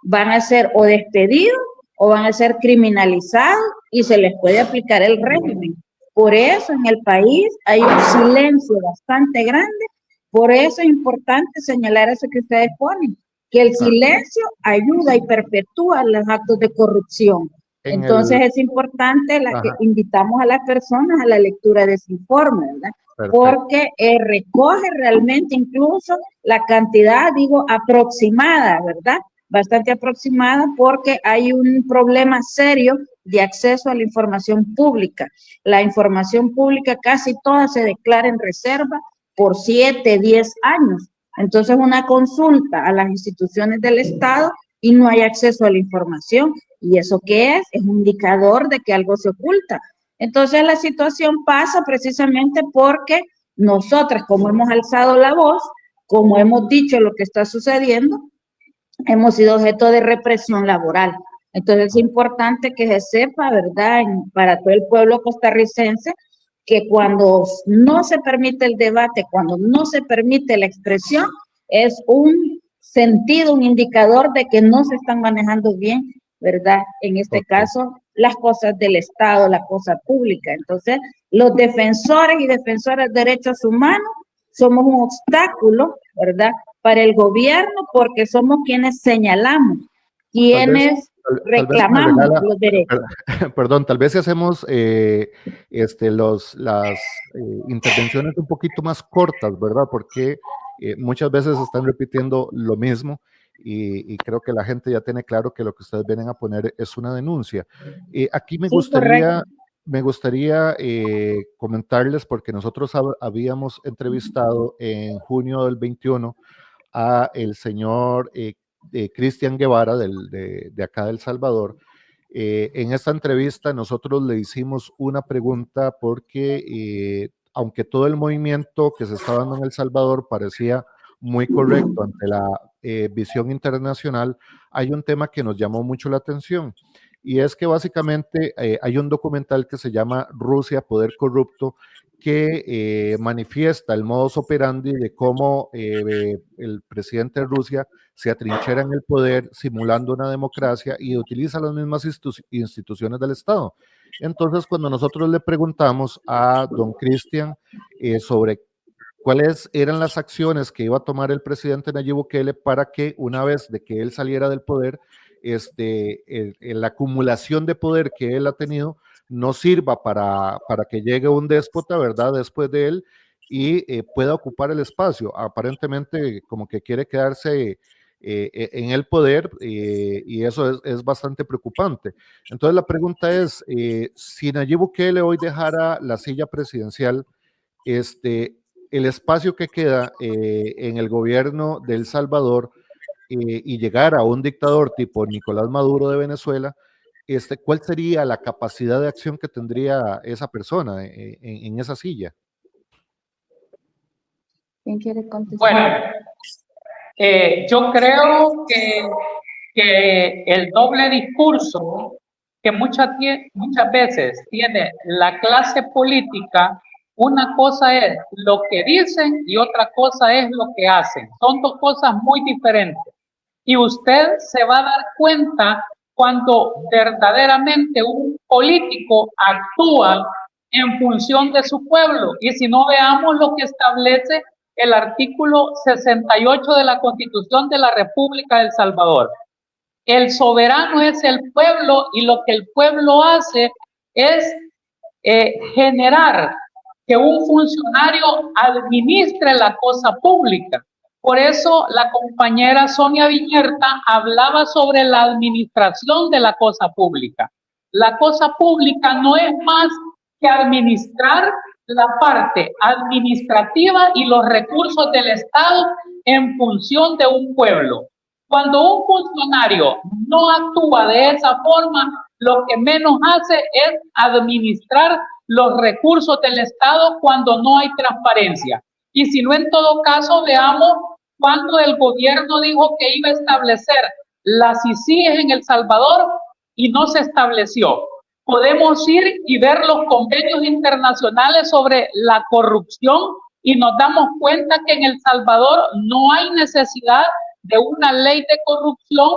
van a ser o despedidos o van a ser criminalizados y se les puede aplicar el régimen. Por eso en el país hay un silencio bastante grande. Por eso es importante señalar eso que ustedes ponen, que el silencio ayuda y perpetúa los actos de corrupción. Entonces es importante que invitamos a las personas a la lectura de ese informe, ¿verdad? Perfecto. Porque recoge realmente incluso la cantidad, digo, aproximada, ¿verdad?, bastante aproximada, porque hay un problema serio de acceso a la información pública. La información pública casi toda se declara en reserva por 7, 10 años. Entonces, una consulta a las instituciones del Estado y no hay acceso a la información. ¿Y eso qué es? Es un indicador de que algo se oculta. Entonces, la situación pasa precisamente porque nosotras, como hemos alzado la voz, como hemos dicho lo que está sucediendo, hemos sido objeto de represión laboral. Entonces, es importante que se sepa, ¿verdad?, para todo el pueblo costarricense, que cuando no se permite el debate, cuando no se permite la expresión, es un sentido, un indicador de que no se están manejando bien, ¿verdad?, en este caso, las cosas del Estado, la cosa pública. Entonces, los defensores y defensoras de derechos humanos somos un obstáculo, ¿verdad?, para el gobierno, porque somos quienes señalamos, quienes reclamamos los derechos. Perdón, tal vez si hacemos las intervenciones un poquito más cortas, ¿verdad? Porque muchas veces están repitiendo lo mismo y creo que la gente ya tiene claro que lo que ustedes vienen a poner es una denuncia. Aquí me gustaría comentarles, porque nosotros habíamos entrevistado en junio del 21 a el señor Cristian Guevara de acá de El Salvador. En esta entrevista nosotros le hicimos una pregunta porque aunque todo el movimiento que se está dando en El Salvador parecía muy correcto ante la visión internacional, hay un tema que nos llamó mucho la atención, y es que básicamente hay un documental que se llama Rusia, Poder Corrupto, que manifiesta el modus operandi de cómo el presidente de Rusia se atrinchera en el poder simulando una democracia y utiliza las mismas instituciones del Estado. Entonces, cuando nosotros le preguntamos a don Cristian sobre cuáles eran las acciones que iba a tomar el presidente Nayib Bukele para que una vez de que él saliera del poder, la acumulación de poder que él ha tenido no sirva para que llegue un déspota, ¿verdad?, después de él y pueda ocupar el espacio. Aparentemente como que quiere quedarse en el poder y eso es bastante preocupante. Entonces la pregunta es, si Nayib Bukele hoy dejara la silla presidencial, el espacio que queda en el gobierno de El Salvador y llegar a un dictador tipo Nicolás Maduro de Venezuela, ¿cuál sería la capacidad de acción que tendría esa persona en esa silla? ¿Quién quiere contestar? Bueno, yo creo que el doble discurso que muchas veces tiene la clase política, una cosa es lo que dicen y otra cosa es lo que hacen. Son dos cosas muy diferentes. Y usted se va a dar cuenta cuando verdaderamente un político actúa en función de su pueblo. Y si no, veamos lo que establece el artículo 68 de la Constitución de la República de El Salvador. El soberano es el pueblo y lo que el pueblo hace es generar que un funcionario administre la cosa pública. Por eso la compañera Sonia Viñerta hablaba sobre la administración de la cosa pública. La cosa pública no es más que administrar la parte administrativa y los recursos del Estado en función de un pueblo. Cuando un funcionario no actúa de esa forma, lo que menos hace es administrar los recursos del Estado cuando no hay transparencia. Y si no, en todo caso, veamos cuando el gobierno dijo que iba a establecer las ICIES en El Salvador y no se estableció. Podemos ir y ver los convenios internacionales sobre la corrupción y nos damos cuenta que en El Salvador no hay necesidad de una ley de corrupción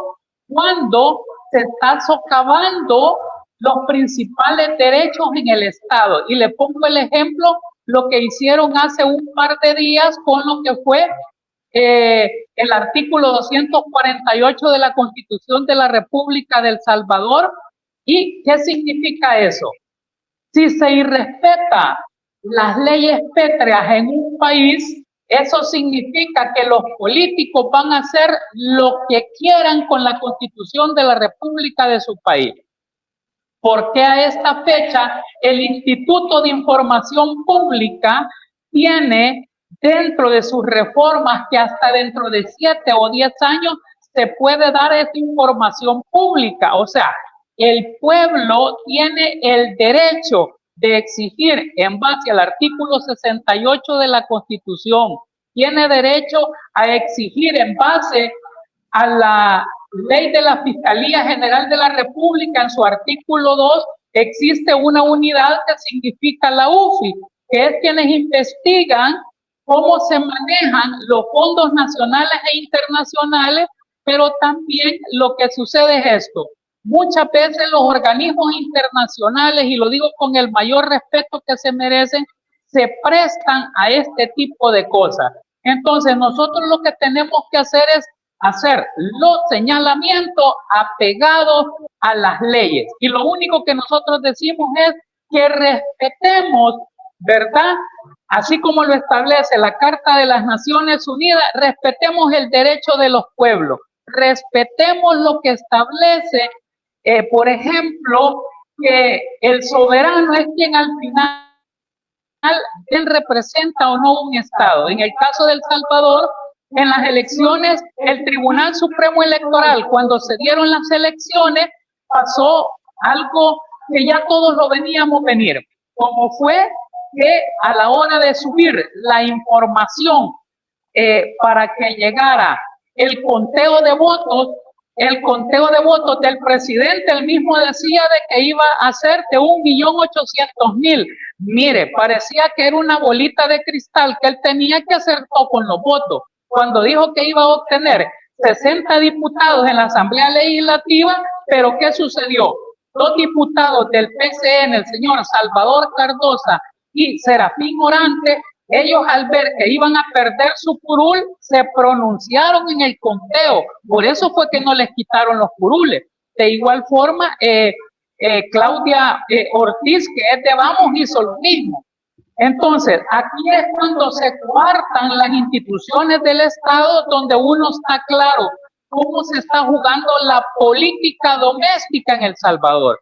cuando se está socavando los principales derechos en el Estado. Y le pongo el ejemplo, lo que hicieron hace un par de días con lo que fue el artículo 248 de la Constitución de la República de El Salvador. ¿Y qué significa eso? Si se irrespeta las leyes pétreas en un país, eso significa que los políticos van a hacer lo que quieran con la Constitución de la República de su país. Porque a esta fecha el Instituto de Información Pública tiene dentro de sus reformas que hasta dentro de 7 o 10 años se puede dar esa información pública? O sea, el pueblo tiene el derecho de exigir en base al artículo 68 de la Constitución, tiene derecho a exigir en base a la ley de la Fiscalía General de la República, en su artículo 2, existe una unidad que significa la UFI, que es quienes investigan cómo se manejan los fondos nacionales e internacionales, pero también lo que sucede es esto. Muchas veces los organismos internacionales, y lo digo con el mayor respeto que se merecen, se prestan a este tipo de cosas. Entonces nosotros lo que tenemos que hacer es hacer los señalamientos apegados a las leyes. Y lo único que nosotros decimos es que respetemos, ¿verdad? Así como lo establece la Carta de las Naciones Unidas, respetemos el derecho de los pueblos, respetemos lo que establece, por ejemplo, que el soberano es quien al final él representa o no un Estado. En el caso de El Salvador, en las elecciones, el Tribunal Supremo Electoral, cuando se dieron las elecciones, pasó algo que ya todos lo veníamos venir, como fue que a la hora de subir la información para que llegara el conteo de votos del presidente, él mismo decía de que iba a ser de 1.800.000. Mire, parecía que era una bolita de cristal que él tenía que hacer todo con los votos. Cuando dijo que iba a obtener 60 diputados en la Asamblea Legislativa, pero ¿qué sucedió? 2 diputados del PCN, el señor Salvador Cardosa y Serafín Orante, ellos al ver que iban a perder su curul, se pronunciaron en el conteo. Por eso fue que no les quitaron los curules. De igual forma, Claudia Ortiz, que es de Vamos, hizo lo mismo. Entonces, aquí es cuando se coartan las instituciones del Estado, donde uno está claro cómo se está jugando la política doméstica en El Salvador.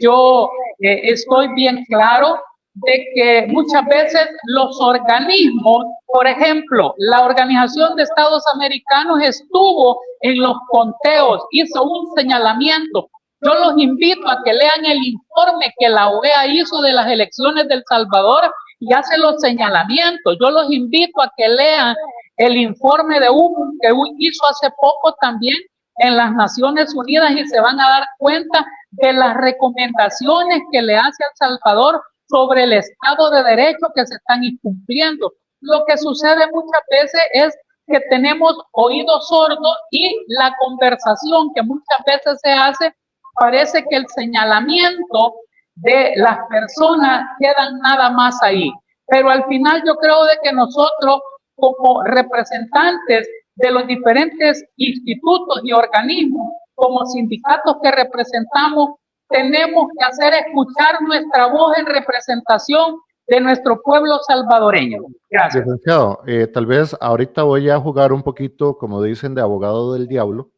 Yo estoy bien claro de que muchas veces los organismos, por ejemplo, la Organización de Estados Americanos estuvo en los conteos, hizo un señalamiento. Yo los invito a que lean el informe que la OEA hizo de las elecciones de El Salvador y hace los señalamientos. Yo los invito a que lean el informe de UNO que hizo hace poco también en las Naciones Unidas y se van a dar cuenta de las recomendaciones que le hace a El Salvador sobre el Estado de Derecho que se están incumpliendo. Lo que sucede muchas veces es que tenemos oídos sordos y la conversación que muchas veces se hace, parece que el señalamiento de las personas quedan nada más ahí. Pero al final yo creo de que nosotros, como representantes de los diferentes institutos y organismos, como sindicatos que representamos, tenemos que hacer escuchar nuestra voz en representación de nuestro pueblo salvadoreño. Gracias. Licenciado, tal vez ahorita voy a jugar un poquito, como dicen, de abogado del diablo,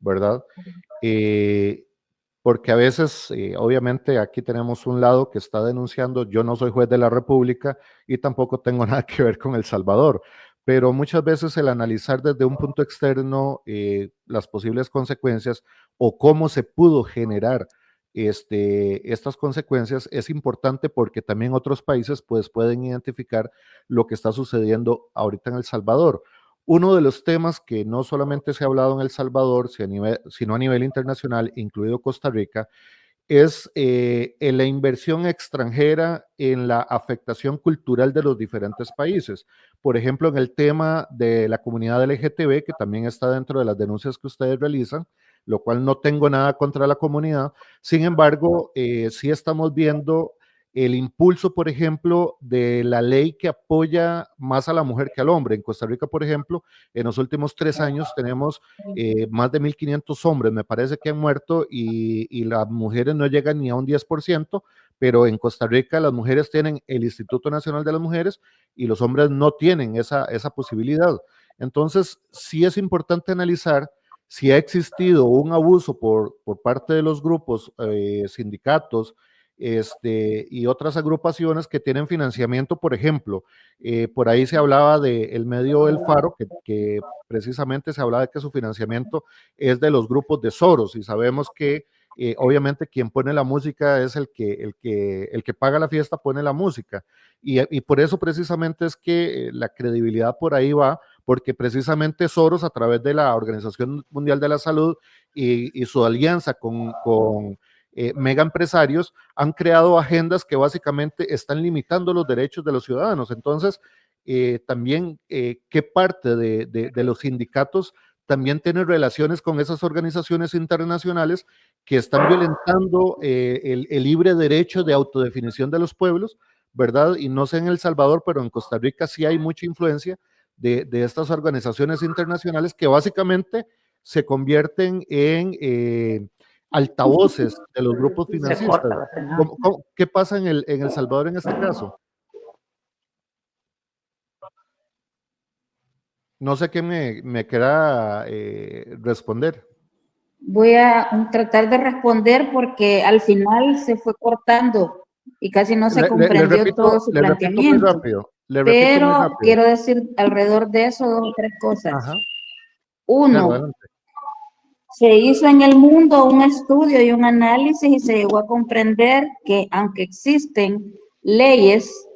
¿verdad? Porque a veces, obviamente, aquí tenemos un lado que está denunciando, yo no soy juez de la República y tampoco tengo nada que ver con El Salvador, pero muchas veces el analizar desde un punto externo las posibles consecuencias o cómo se pudo generar estas consecuencias es importante porque también otros países pues pueden identificar lo que está sucediendo ahorita en El Salvador. Uno de los temas que no solamente se ha hablado en El Salvador, sino a nivel internacional, incluido Costa Rica, es en la inversión extranjera en la afectación cultural de los diferentes países. Por ejemplo, en el tema de la comunidad LGTB, que también está dentro de las denuncias que ustedes realizan, lo cual no tengo nada contra la comunidad. Sin embargo, sí estamos viendo el impulso, por ejemplo, de la ley que apoya más a la mujer que al hombre. En Costa Rica, por ejemplo, en los últimos 3 años tenemos más de 1.500 hombres, me parece que han muerto, y las mujeres no llegan ni a un 10%, pero en Costa Rica las mujeres tienen el Instituto Nacional de las Mujeres y los hombres no tienen esa posibilidad. Entonces, sí es importante analizar si ha existido un abuso por parte de los grupos, sindicatos, y otras agrupaciones que tienen financiamiento. Por ejemplo, por ahí se hablaba del medio El Faro, que precisamente se hablaba de que su financiamiento es de los grupos de Soros, y sabemos que obviamente quien pone la música es el que paga la fiesta, pone la música, y por eso precisamente es que la credibilidad por ahí va, porque precisamente Soros, a través de la Organización Mundial de la Salud y su alianza con mega empresarios, han creado agendas que básicamente están limitando los derechos de los ciudadanos. Entonces, también, ¿qué parte de los sindicatos también tiene relaciones con esas organizaciones internacionales que están violentando el libre derecho de autodefinición de los pueblos, ¿verdad? Y no sé en El Salvador, pero en Costa Rica sí hay mucha influencia de estas organizaciones internacionales que básicamente se convierten en altavoces de los grupos financistas. ¿Qué pasa en El Salvador en este caso? No sé qué me queda responder. Voy a tratar de responder porque al final se fue cortando y casi no se comprendió todo su planteamiento. Pero quiero decir alrededor de eso 2 o 3 cosas. Ajá. Uno, se hizo en el mundo un estudio y un análisis y se llegó a comprender que aunque existen leyes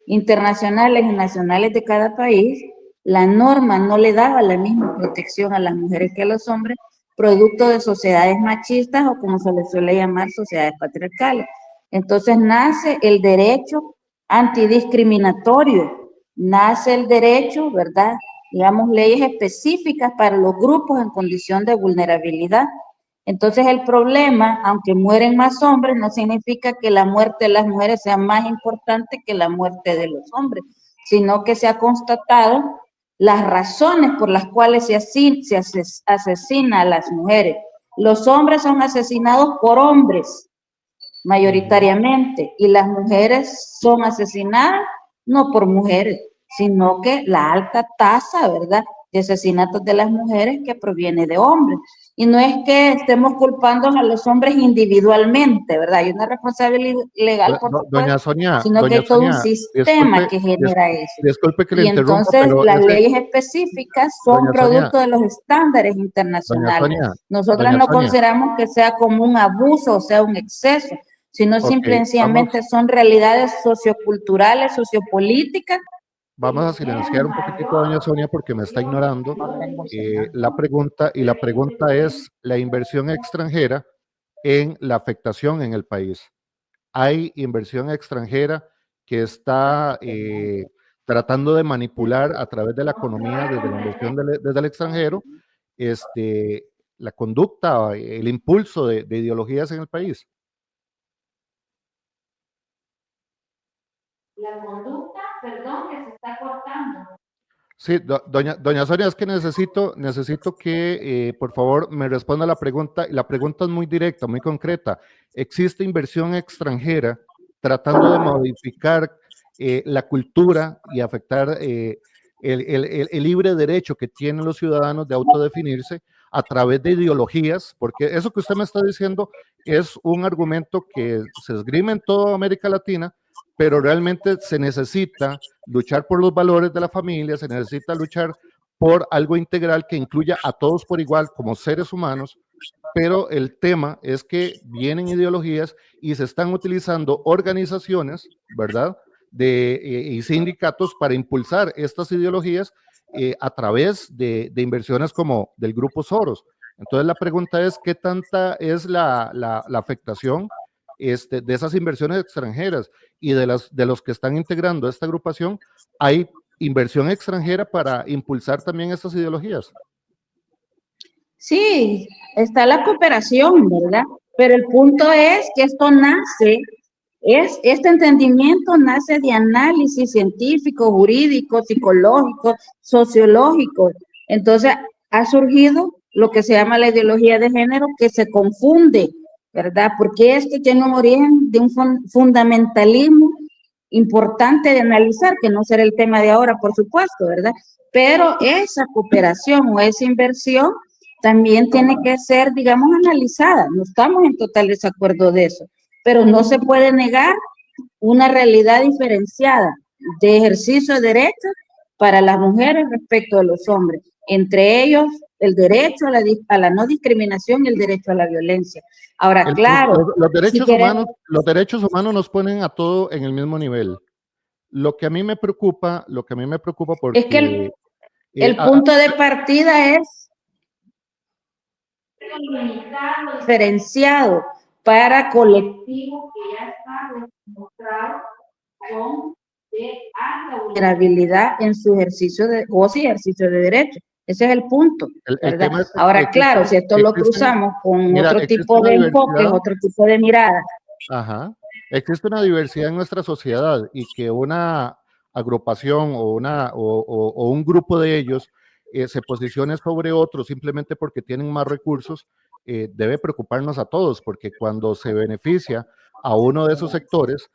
internacionales y nacionales de cada país, la norma no le daba la misma protección a las mujeres que a los hombres, producto de sociedades machistas o como se les suele llamar sociedades patriarcales. Entonces nace el derecho antidiscriminatorio, nace el derecho, ¿verdad?, digamos, leyes específicas para los grupos en condición de vulnerabilidad. Entonces el problema, aunque mueren más hombres, no significa que la muerte de las mujeres sea más importante que la muerte de los hombres, sino que se ha constatado las razones por las cuales se asesina a las mujeres. Los hombres son asesinados por hombres, mayoritariamente, y las mujeres son asesinadas no por mujeres, sino que la alta tasa, ¿verdad?, de asesinatos de las mujeres que proviene de hombres. Y no es que estemos culpando a los hombres individualmente, ¿verdad? Hay una responsabilidad legal, por Doña supuesto, Sonia, sino que hay todo un sistema disculpe, que genera eso. disculpe que le Y interrumpa, entonces pero las leyes específicas son producto de los estándares internacionales. Nosotras Doña no Sonia, consideramos que sea como un abuso o sea un exceso, sino ok, simplemente son realidades socioculturales, sociopolíticas. vamos a silenciar un poquitito a doña Sonia porque me está ignorando la pregunta, y la pregunta es la inversión extranjera en la afectación en el país. Hay inversión extranjera que está tratando de manipular a través de la economía desde la inversión desde el extranjero, la conducta, el impulso de ideologías en el país. La conducta, perdón, que se está cortando. Sí, doña Sonia, es que necesito que por favor me responda la pregunta. La pregunta es muy directa, muy concreta. ¿Existe inversión extranjera tratando de modificar la cultura y afectar el libre derecho que tienen los ciudadanos de autodefinirse a través de ideologías? Porque eso que usted me está diciendo es un argumento que se esgrime en toda América Latina, pero realmente se necesita luchar por los valores de la familia, se necesita luchar por algo integral que incluya a todos por igual como seres humanos, pero el tema es que vienen ideologías y se están utilizando organizaciones, ¿verdad?, y sindicatos para impulsar estas ideologías a través de inversiones como del Grupo Soros. Entonces la pregunta es, ¿qué tanta es la afectación de esas inversiones extranjeras y de los que están integrando esta agrupación? ¿Hay inversión extranjera para impulsar también estas ideologías? Sí, está la cooperación, ¿verdad? Pero el punto es que esto nace, este entendimiento nace de análisis científico, jurídico, psicológico, sociológico. Entonces, ha surgido lo que se llama la ideología de género, que se confunde, ¿verdad? Porque es que tiene un origen de un fundamentalismo importante de analizar, que no será el tema de ahora, por supuesto, ¿verdad? Pero esa cooperación o esa inversión también tiene que ser, digamos, analizada. No estamos en total desacuerdo de eso, pero no se puede negar una realidad diferenciada de ejercicio de derechos para las mujeres respecto a los hombres, entre ellos el derecho a la no discriminación y el derecho a la violencia. Ahora, claro, los derechos si humanos, los derechos humanos nos ponen a todo en el mismo nivel. Lo que a mí me preocupa porque es que el punto de partida es limitado, diferenciado para colectivos que ya están demostrados con de alta vulnerabilidad en su ejercicio de goce y ejercicio de derecho. Ese es el punto, ¿verdad? Ahora, claro, si esto lo cruzamos con otro tipo de enfoques, otro tipo de miradas. Ajá. Existe una diversidad en nuestra sociedad y que una agrupación o un grupo de ellos se posicione sobre otros simplemente porque tienen más recursos, debe preocuparnos a todos, porque cuando se beneficia a uno de esos sectores,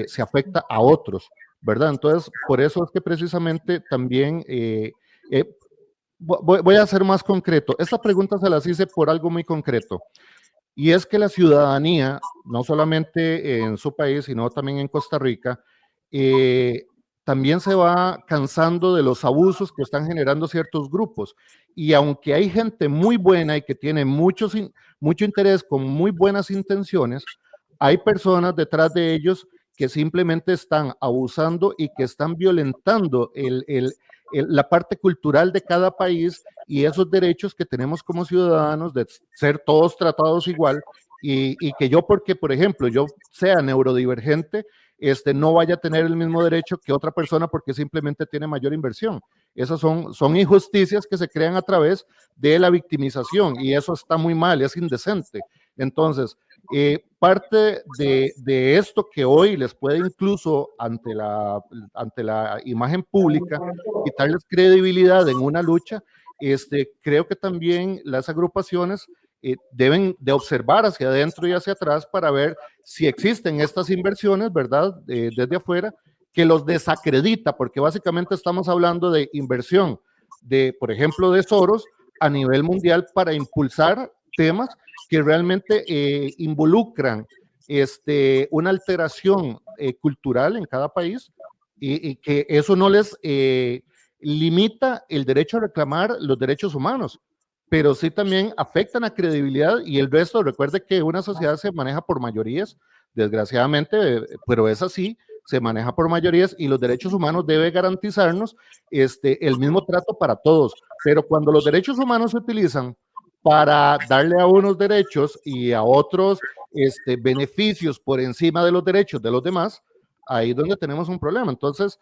se afecta a otros, ¿verdad? Entonces, por eso es que precisamente también voy a ser más concreto. Esta pregunta se las hice por algo muy concreto. Y es que la ciudadanía, no solamente en su país, sino también en Costa Rica, también se va cansando de los abusos que están generando ciertos grupos. Y aunque hay gente muy buena y que tiene mucho interés con muy buenas intenciones, hay personas detrás de ellos que simplemente están abusando y que están violentando la parte cultural de cada país y esos derechos que tenemos como ciudadanos de ser todos tratados igual, y que yo, porque por ejemplo yo sea neurodivergente, no vaya a tener el mismo derecho que otra persona porque simplemente tiene mayor inversión. Esas son injusticias que se crean a través de la victimización y eso está muy mal, es indecente. Entonces, parte de esto que hoy les puede incluso ante la imagen pública quitarles credibilidad en una lucha, creo que también las agrupaciones deben de observar hacia adentro y hacia atrás para ver si existen estas inversiones, ¿verdad? Desde afuera, que los desacredita, porque básicamente estamos hablando de inversión por ejemplo, de Soros a nivel mundial para impulsar temas que realmente involucran una alteración cultural en cada país y que eso no les limita el derecho a reclamar los derechos humanos, pero sí también afectan la credibilidad y el resto. Recuerde que una sociedad se maneja por mayorías, desgraciadamente, pero es así, se maneja por mayorías y los derechos humanos deben garantizarnos el mismo trato para todos. Pero cuando los derechos humanos se utilizan para darle a unos derechos y a otros beneficios por encima de los derechos de los demás, ahí es donde tenemos un problema. Entonces,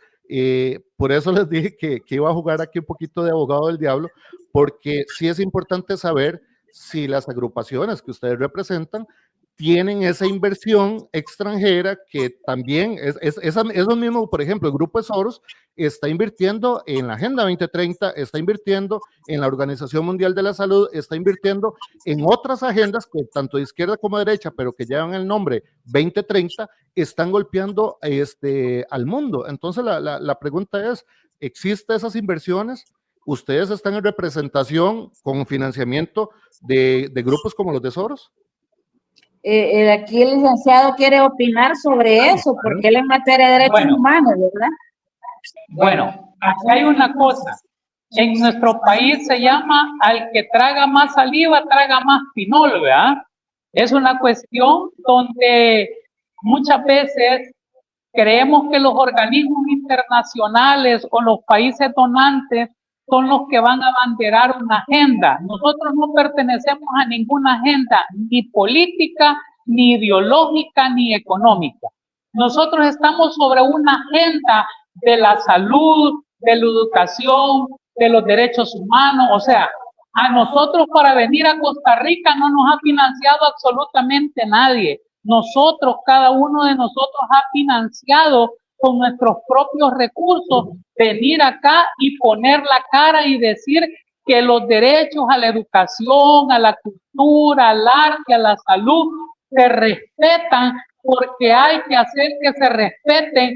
por eso les dije que iba a jugar aquí un poquito de abogado del diablo, porque sí es importante saber si las agrupaciones que ustedes representan tienen esa inversión extranjera que también es lo mismo. Por ejemplo, el Grupo de Soros está invirtiendo en la Agenda 2030, está invirtiendo en la Organización Mundial de la Salud, está invirtiendo en otras agendas que tanto de izquierda como de derecha, pero que llevan el nombre 2030, están golpeando al mundo. Entonces la pregunta es, ¿existen esas inversiones? ¿Ustedes están en representación con financiamiento de grupos como los de Soros? Aquí el licenciado quiere opinar sobre eso, porque él en materia de derechos humanos, ¿verdad? Bueno, aquí hay una cosa. En nuestro país se llama al que traga más saliva, traga más pinol, ¿verdad? Es una cuestión donde muchas veces creemos que los organismos internacionales o los países donantes son los que van a abanderar una agenda. Nosotros no pertenecemos a ninguna agenda, ni política, ni ideológica, ni económica. Nosotros estamos sobre una agenda de la salud, de la educación, de los derechos humanos. O sea, a nosotros para venir a Costa Rica no nos ha financiado absolutamente nadie. Nosotros, cada uno de nosotros ha financiado con nuestros propios recursos venir acá y poner la cara y decir que los derechos a la educación, a la cultura, al arte, a la salud se respetan, porque hay que hacer que se respeten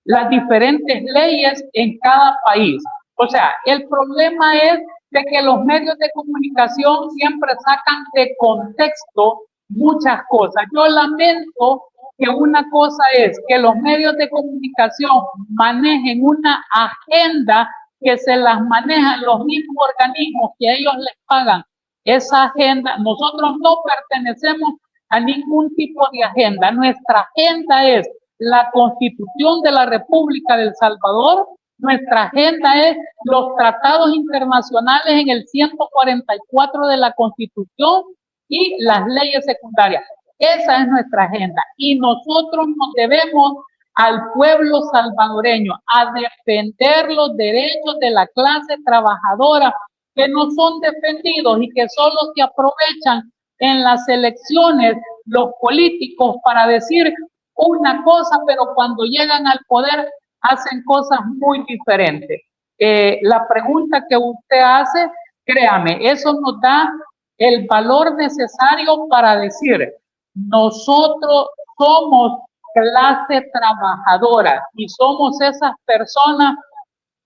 las diferentes leyes en cada país. O sea, el problema es de que los medios de comunicación siempre sacan de contexto muchas cosas. Yo lamento que una cosa es que los medios de comunicación manejen una agenda que se las manejan los mismos organismos que ellos les pagan esa agenda. Nosotros no pertenecemos a ningún tipo de agenda. Nuestra agenda es la Constitución de la República de El Salvador. Nuestra agenda es los tratados internacionales en el 144 de la Constitución y las leyes secundarias. Esa es nuestra agenda y nosotros nos debemos al pueblo salvadoreño a defender los derechos de la clase trabajadora que no son defendidos y que solo se aprovechan en las elecciones los políticos para decir una cosa, pero cuando llegan al poder hacen cosas muy diferentes. La pregunta que usted hace, créame, eso nos da el valor necesario para decir, nosotros somos clase trabajadora y somos esas personas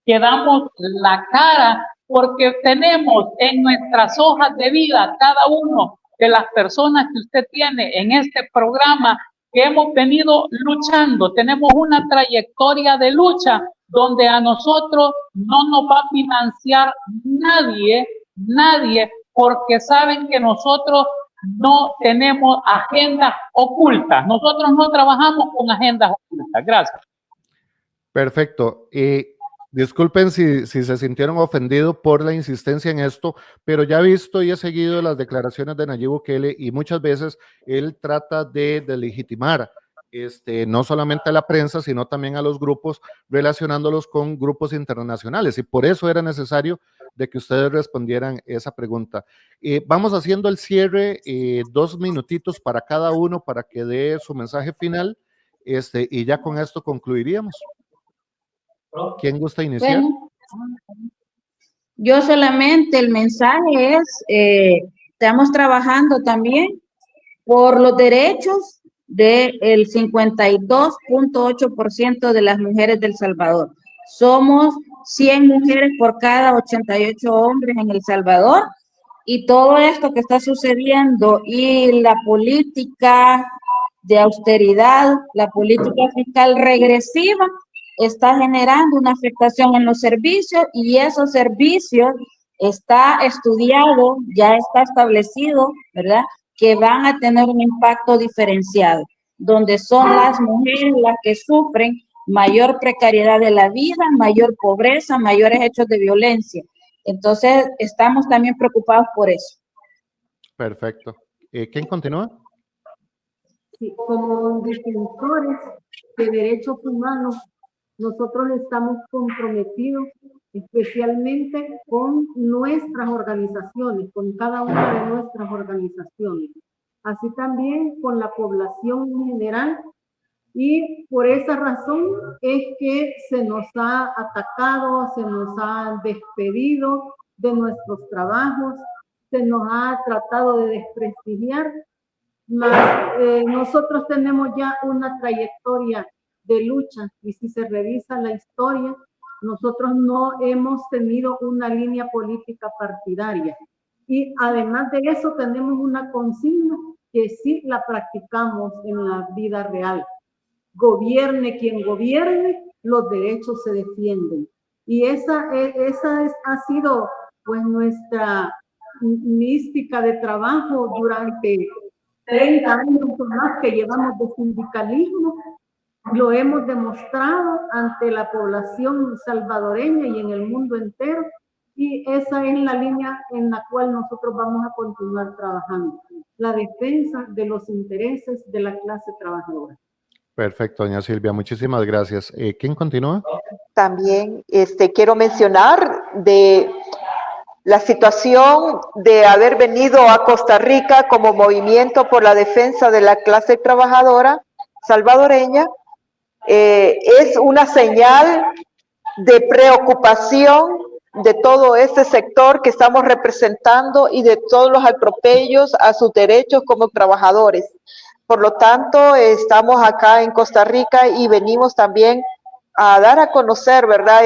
que damos la cara porque tenemos en nuestras hojas de vida cada uno de las personas que usted tiene en este programa que hemos venido luchando. Tenemos una trayectoria de lucha donde a nosotros no nos va a financiar nadie, porque saben que nosotros no tenemos agendas ocultas. Nosotros no trabajamos con agendas ocultas. Gracias. Perfecto. Disculpen si se sintieron ofendidos por la insistencia en esto, pero ya he visto y he seguido las declaraciones de Nayib Bukele y muchas veces él trata de legitimar no solamente a la prensa, sino también a los grupos, relacionándolos con grupos internacionales. Y por eso era necesario de que ustedes respondieran esa pregunta. Vamos haciendo el cierre, 2 minutitos para cada uno para que dé su mensaje final, y ya con esto concluiríamos. ¿Quién gusta iniciar? Bueno, yo solamente el mensaje es, estamos trabajando también por los derechos del 52.8% de las mujeres del Salvador. Somos 100 mujeres por cada 88 hombres en El Salvador, y todo esto que está sucediendo y la política de austeridad, la política fiscal regresiva, está generando una afectación en los servicios, y esos servicios está estudiado, ya está establecido, ¿verdad?, que van a tener un impacto diferenciado, donde son las mujeres las que sufren mayor precariedad de la vida, mayor pobreza, mayores hechos de violencia. Entonces, estamos también preocupados por eso. Perfecto. ¿Quién continúa? Sí, como defensores de derechos humanos, nosotros estamos comprometidos especialmente con nuestras organizaciones, con cada una de nuestras organizaciones, así también con la población en general, y por esa razón es que se nos ha atacado, se nos ha despedido de nuestros trabajos, se nos ha tratado de desprestigiar. Nosotros tenemos ya una trayectoria de lucha, y si se revisa la historia, nosotros no hemos tenido una línea política partidaria, y además de eso tenemos una consigna que sí la practicamos en la vida real: gobierne quien gobierne, los derechos se defienden. Y esa ha sido pues nuestra mística de trabajo durante 30 años o más que llevamos de sindicalismo. Lo hemos demostrado ante la población salvadoreña y en el mundo entero, y esa es la línea en la cual nosotros vamos a continuar trabajando: la defensa de los intereses de la clase trabajadora. Perfecto, doña Silvia, muchísimas gracias. ¿Quién continúa? También quiero mencionar de la situación de haber venido a Costa Rica como movimiento por la defensa de la clase trabajadora salvadoreña. Es una señal de preocupación de todo este sector que estamos representando y de todos los atropellos a sus derechos como trabajadores. Por lo tanto, estamos acá en Costa Rica y venimos también a dar a conocer, ¿verdad?,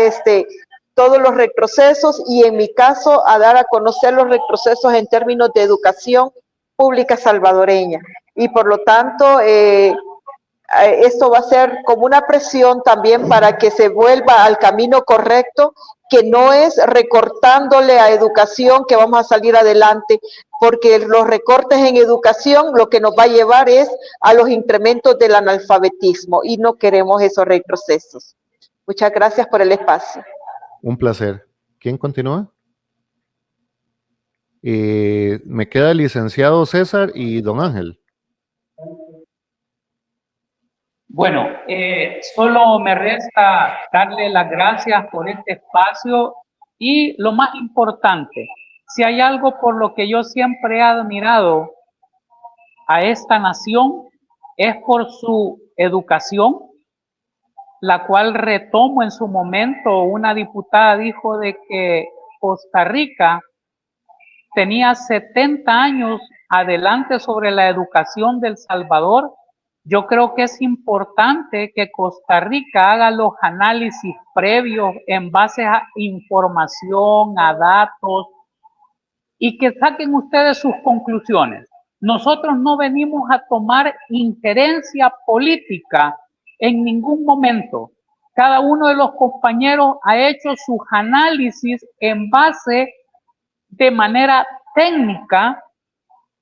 todos los retrocesos, y en mi caso a dar a conocer los retrocesos en términos de educación pública salvadoreña. Y por lo tanto, esto va a ser como una presión también para que se vuelva al camino correcto, que no es recortándole a educación que vamos a salir adelante, porque los recortes en educación lo que nos va a llevar es a los incrementos del analfabetismo, y no queremos esos retrocesos. Muchas gracias por el espacio. Un placer. ¿Quién continúa? Me queda el licenciado César y don Ángel. Bueno, solo me resta darle las gracias por este espacio, y lo más importante, si hay algo por lo que yo siempre he admirado a esta nación, es por su educación, la cual retomo en su momento. Una diputada dijo de que Costa Rica tenía 70 años adelante sobre la educación del Salvador. Yo creo que es importante que Costa Rica haga los análisis previos en base a información, a datos, y que saquen ustedes sus conclusiones. Nosotros no venimos a tomar injerencia política en ningún momento. Cada uno de los compañeros ha hecho sus análisis en base de manera técnica,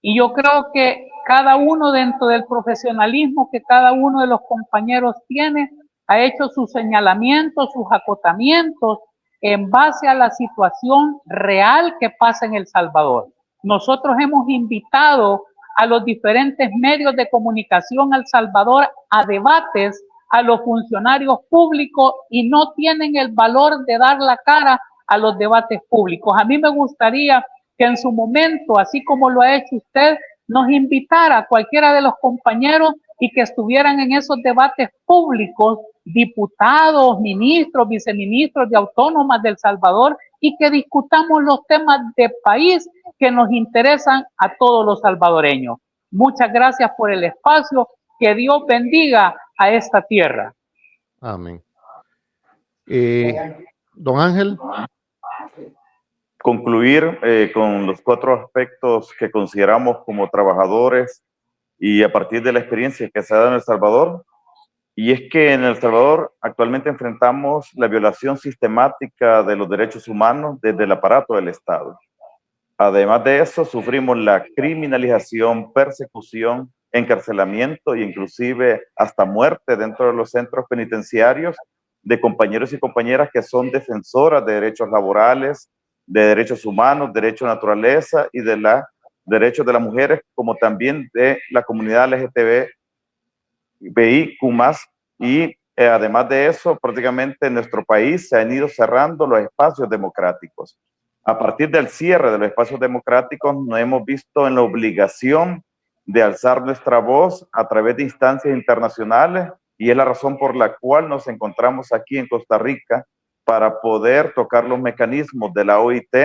y yo creo que cada uno, dentro del profesionalismo que cada uno de los compañeros tiene, ha hecho sus señalamientos, sus acotamientos en base a la situación real que pasa en El Salvador. Nosotros hemos invitado a los diferentes medios de comunicación El Salvador a debates a los funcionarios públicos y no tienen el valor de dar la cara a los debates públicos. A mí me gustaría que en su momento, así como lo ha hecho usted, nos invitara a cualquiera de los compañeros y que estuvieran en esos debates públicos, diputados, ministros, viceministros de autónomas de El Salvador, y que discutamos los temas de país que nos interesan a todos los salvadoreños. Muchas gracias por el espacio. Que Dios bendiga a esta tierra. Amén. Don Ángel. Concluir con los 4 aspectos que consideramos como trabajadores y a partir de la experiencia que se ha dado en El Salvador. Y es que en El Salvador actualmente enfrentamos la violación sistemática de los derechos humanos desde el aparato del Estado. Además de eso, sufrimos la criminalización, persecución, encarcelamiento e inclusive hasta muerte dentro de los centros penitenciarios de compañeros y compañeras que son defensoras de derechos laborales, de derechos humanos, derechos de naturaleza y de los derechos de las mujeres, como también de la comunidad LGTBIQ+. Y además de eso, prácticamente en nuestro país se han ido cerrando los espacios democráticos. A partir del cierre de los espacios democráticos, nos hemos visto en la obligación de alzar nuestra voz a través de instancias internacionales y es la razón por la cual nos encontramos aquí en Costa Rica para poder tocar los mecanismos de la OIT,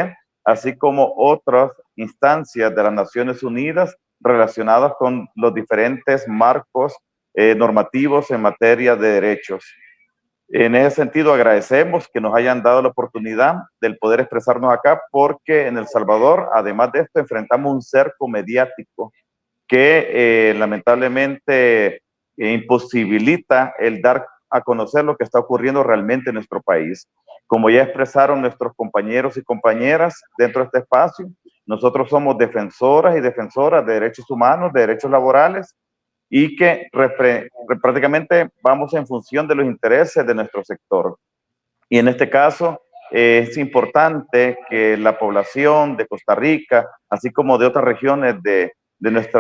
así como otras instancias de las Naciones Unidas relacionadas con los diferentes marcos normativos en materia de derechos. En ese sentido, agradecemos que nos hayan dado la oportunidad del poder expresarnos acá, porque en El Salvador, además de esto, enfrentamos un cerco mediático que lamentablemente imposibilita el dar a conocer lo que está ocurriendo realmente en nuestro país. Como ya expresaron nuestros compañeros y compañeras dentro de este espacio, nosotros somos defensoras y defensoras de derechos humanos, de derechos laborales, y que prácticamente vamos en función de los intereses de nuestro sector. Y en este caso es importante que la población de Costa Rica, así como de otras regiones de nuestro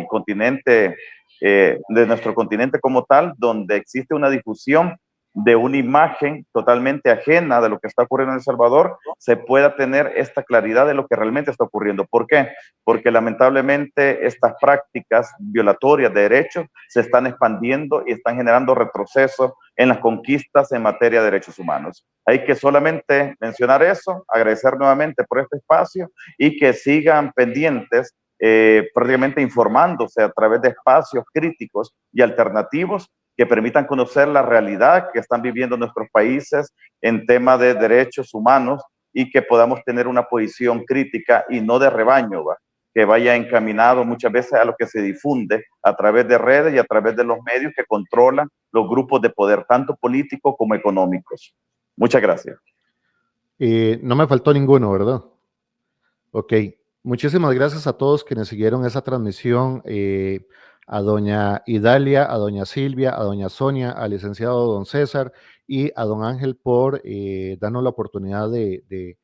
continente como tal, donde existe una difusión de una imagen totalmente ajena de lo que está ocurriendo en El Salvador, se pueda tener esta claridad de lo que realmente está ocurriendo. ¿Por qué? Porque lamentablemente estas prácticas violatorias de derechos se están expandiendo y están generando retroceso en las conquistas en materia de derechos humanos. Hay que solamente mencionar eso, agradecer nuevamente por este espacio y que sigan pendientes, prácticamente informándose a través de espacios críticos y alternativos que permitan conocer la realidad que están viviendo nuestros países en tema de derechos humanos y que podamos tener una posición crítica y no de rebaño, que vaya encaminado muchas veces a lo que se difunde a través de redes y a través de los medios que controlan los grupos de poder, tanto políticos como económicos. Muchas gracias. No me faltó ninguno, ¿verdad? Ok. Muchísimas gracias a todos quienes siguieron esa transmisión, a doña Idalia, a doña Silvia, a doña Sonia, al licenciado don César y a don Ángel por darnos la oportunidad de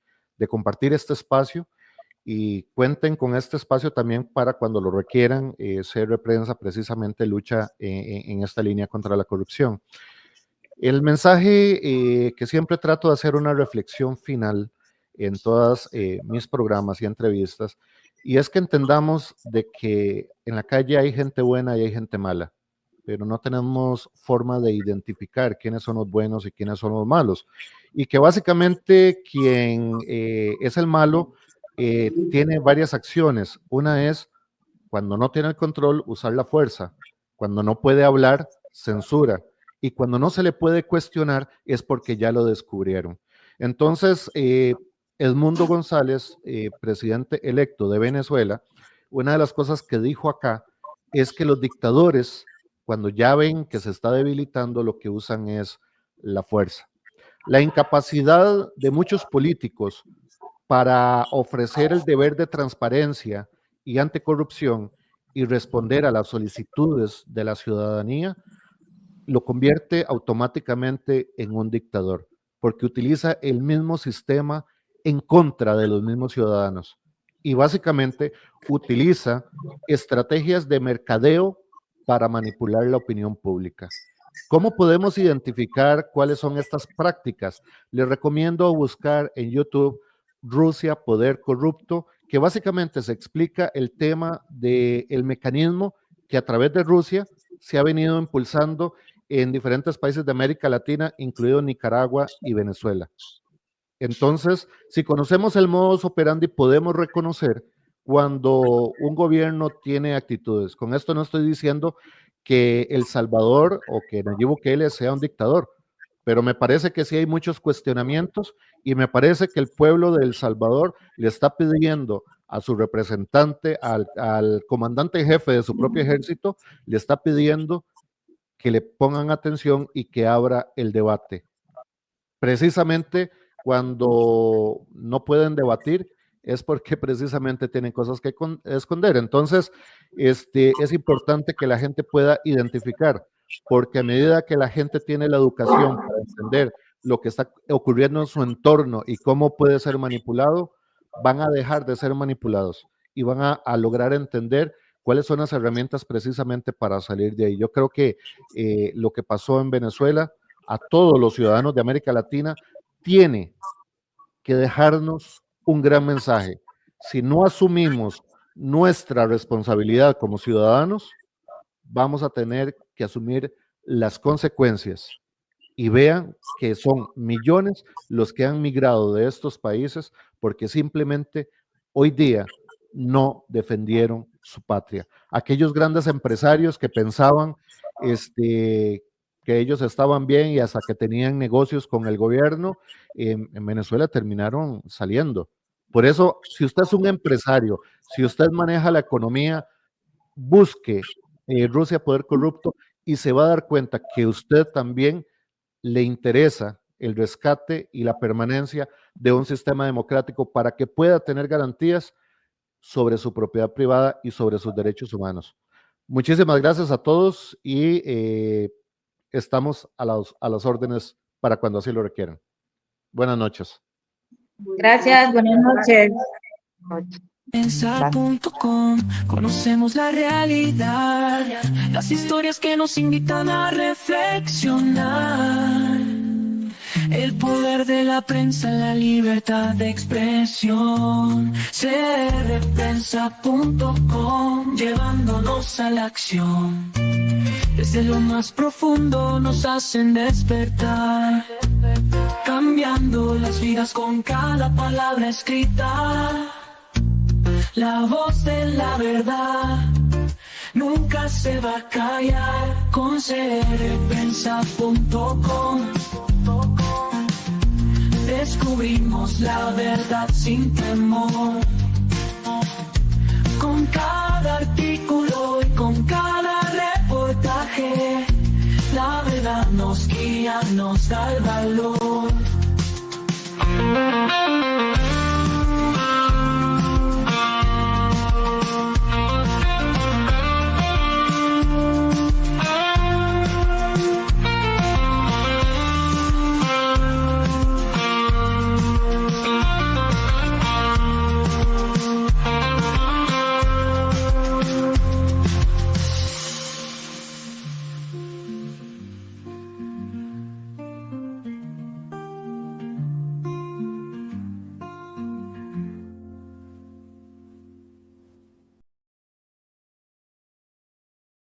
compartir este espacio, y cuenten con este espacio también para cuando lo requieran, ser prensa precisamente lucha en esta línea contra la corrupción. El mensaje que siempre trato de hacer una reflexión final en todas mis programas y entrevistas, y es que entendamos de que en la calle hay gente buena y hay gente mala, pero no tenemos forma de identificar quiénes son los buenos y quiénes son los malos, y que básicamente quien es el malo tiene varias acciones. Una es, cuando no tiene el control, usar la fuerza; cuando no puede hablar, censura; y cuando no se le puede cuestionar es porque ya lo descubrieron. Entonces, Edmundo González, presidente electo de Venezuela, una de las cosas que dijo acá es que los dictadores, cuando ya ven que se está debilitando, lo que usan es la fuerza. La incapacidad de muchos políticos para ofrecer el deber de transparencia y anticorrupción y responder a las solicitudes de la ciudadanía lo convierte automáticamente en un dictador, porque utiliza el mismo sistema en contra de los mismos ciudadanos. y básicamente utiliza estrategias de mercadeo para manipular la opinión pública. ¿Cómo podemos identificar cuáles son estas prácticas? Les recomiendo buscar en YouTube Rusia, poder corrupto, que básicamente se explica el tema del mecanismo que a través de Rusia se ha venido impulsando en diferentes países de América Latina, incluido Nicaragua y Venezuela. Entonces, si conocemos el modus operandi, podemos reconocer cuando un gobierno tiene actitudes. Con esto no estoy diciendo que El Salvador o que Nayib Bukele sea un dictador, pero me parece que sí hay muchos cuestionamientos y me parece que el pueblo de El Salvador le está pidiendo a su representante, al comandante jefe de su propio ejército, le está pidiendo que le pongan atención y que abra el debate. Precisamente cuando no pueden debatir es porque precisamente tienen cosas que esconder. Entonces, es importante que la gente pueda identificar, porque a medida que la gente tiene la educación para entender lo que está ocurriendo en su entorno y cómo puede ser manipulado, van a dejar de ser manipulados y van a lograr entender cuáles son las herramientas precisamente para salir de ahí. Yo creo que lo que pasó en Venezuela, a todos los ciudadanos de América Latina, tiene que dejarnos un gran mensaje. Si no asumimos nuestra responsabilidad como ciudadanos, vamos a tener que asumir las consecuencias. Y vean que son millones los que han migrado de estos países porque simplemente hoy día no defendieron su patria. Aquellos grandes empresarios que pensaban que ellos estaban bien y hasta que tenían negocios con el gobierno, en Venezuela terminaron saliendo. Por eso, si usted es un empresario, si usted maneja la economía, busque Rusia, poder corrupto, y se va a dar cuenta que usted también le interesa el rescate y la permanencia de un sistema democrático para que pueda tener garantías sobre su propiedad privada y sobre sus derechos humanos. Muchísimas gracias a todos y estamos a las órdenes para cuando así lo requieran. Buenas noches. Gracias, buenas noches. Pensar.com, conocemos la realidad, las historias que nos invitan a reflexionar. El poder de la prensa, la libertad de expresión. crpensa.com, llevándonos a la acción. Desde lo más profundo nos hacen despertar, cambiando las vidas con cada palabra escrita. La voz de la verdad nunca se va a callar. Con crpensa.com descubrimos la verdad sin temor. Con cada artículo y con cada reportaje, la verdad nos guía, nos salva.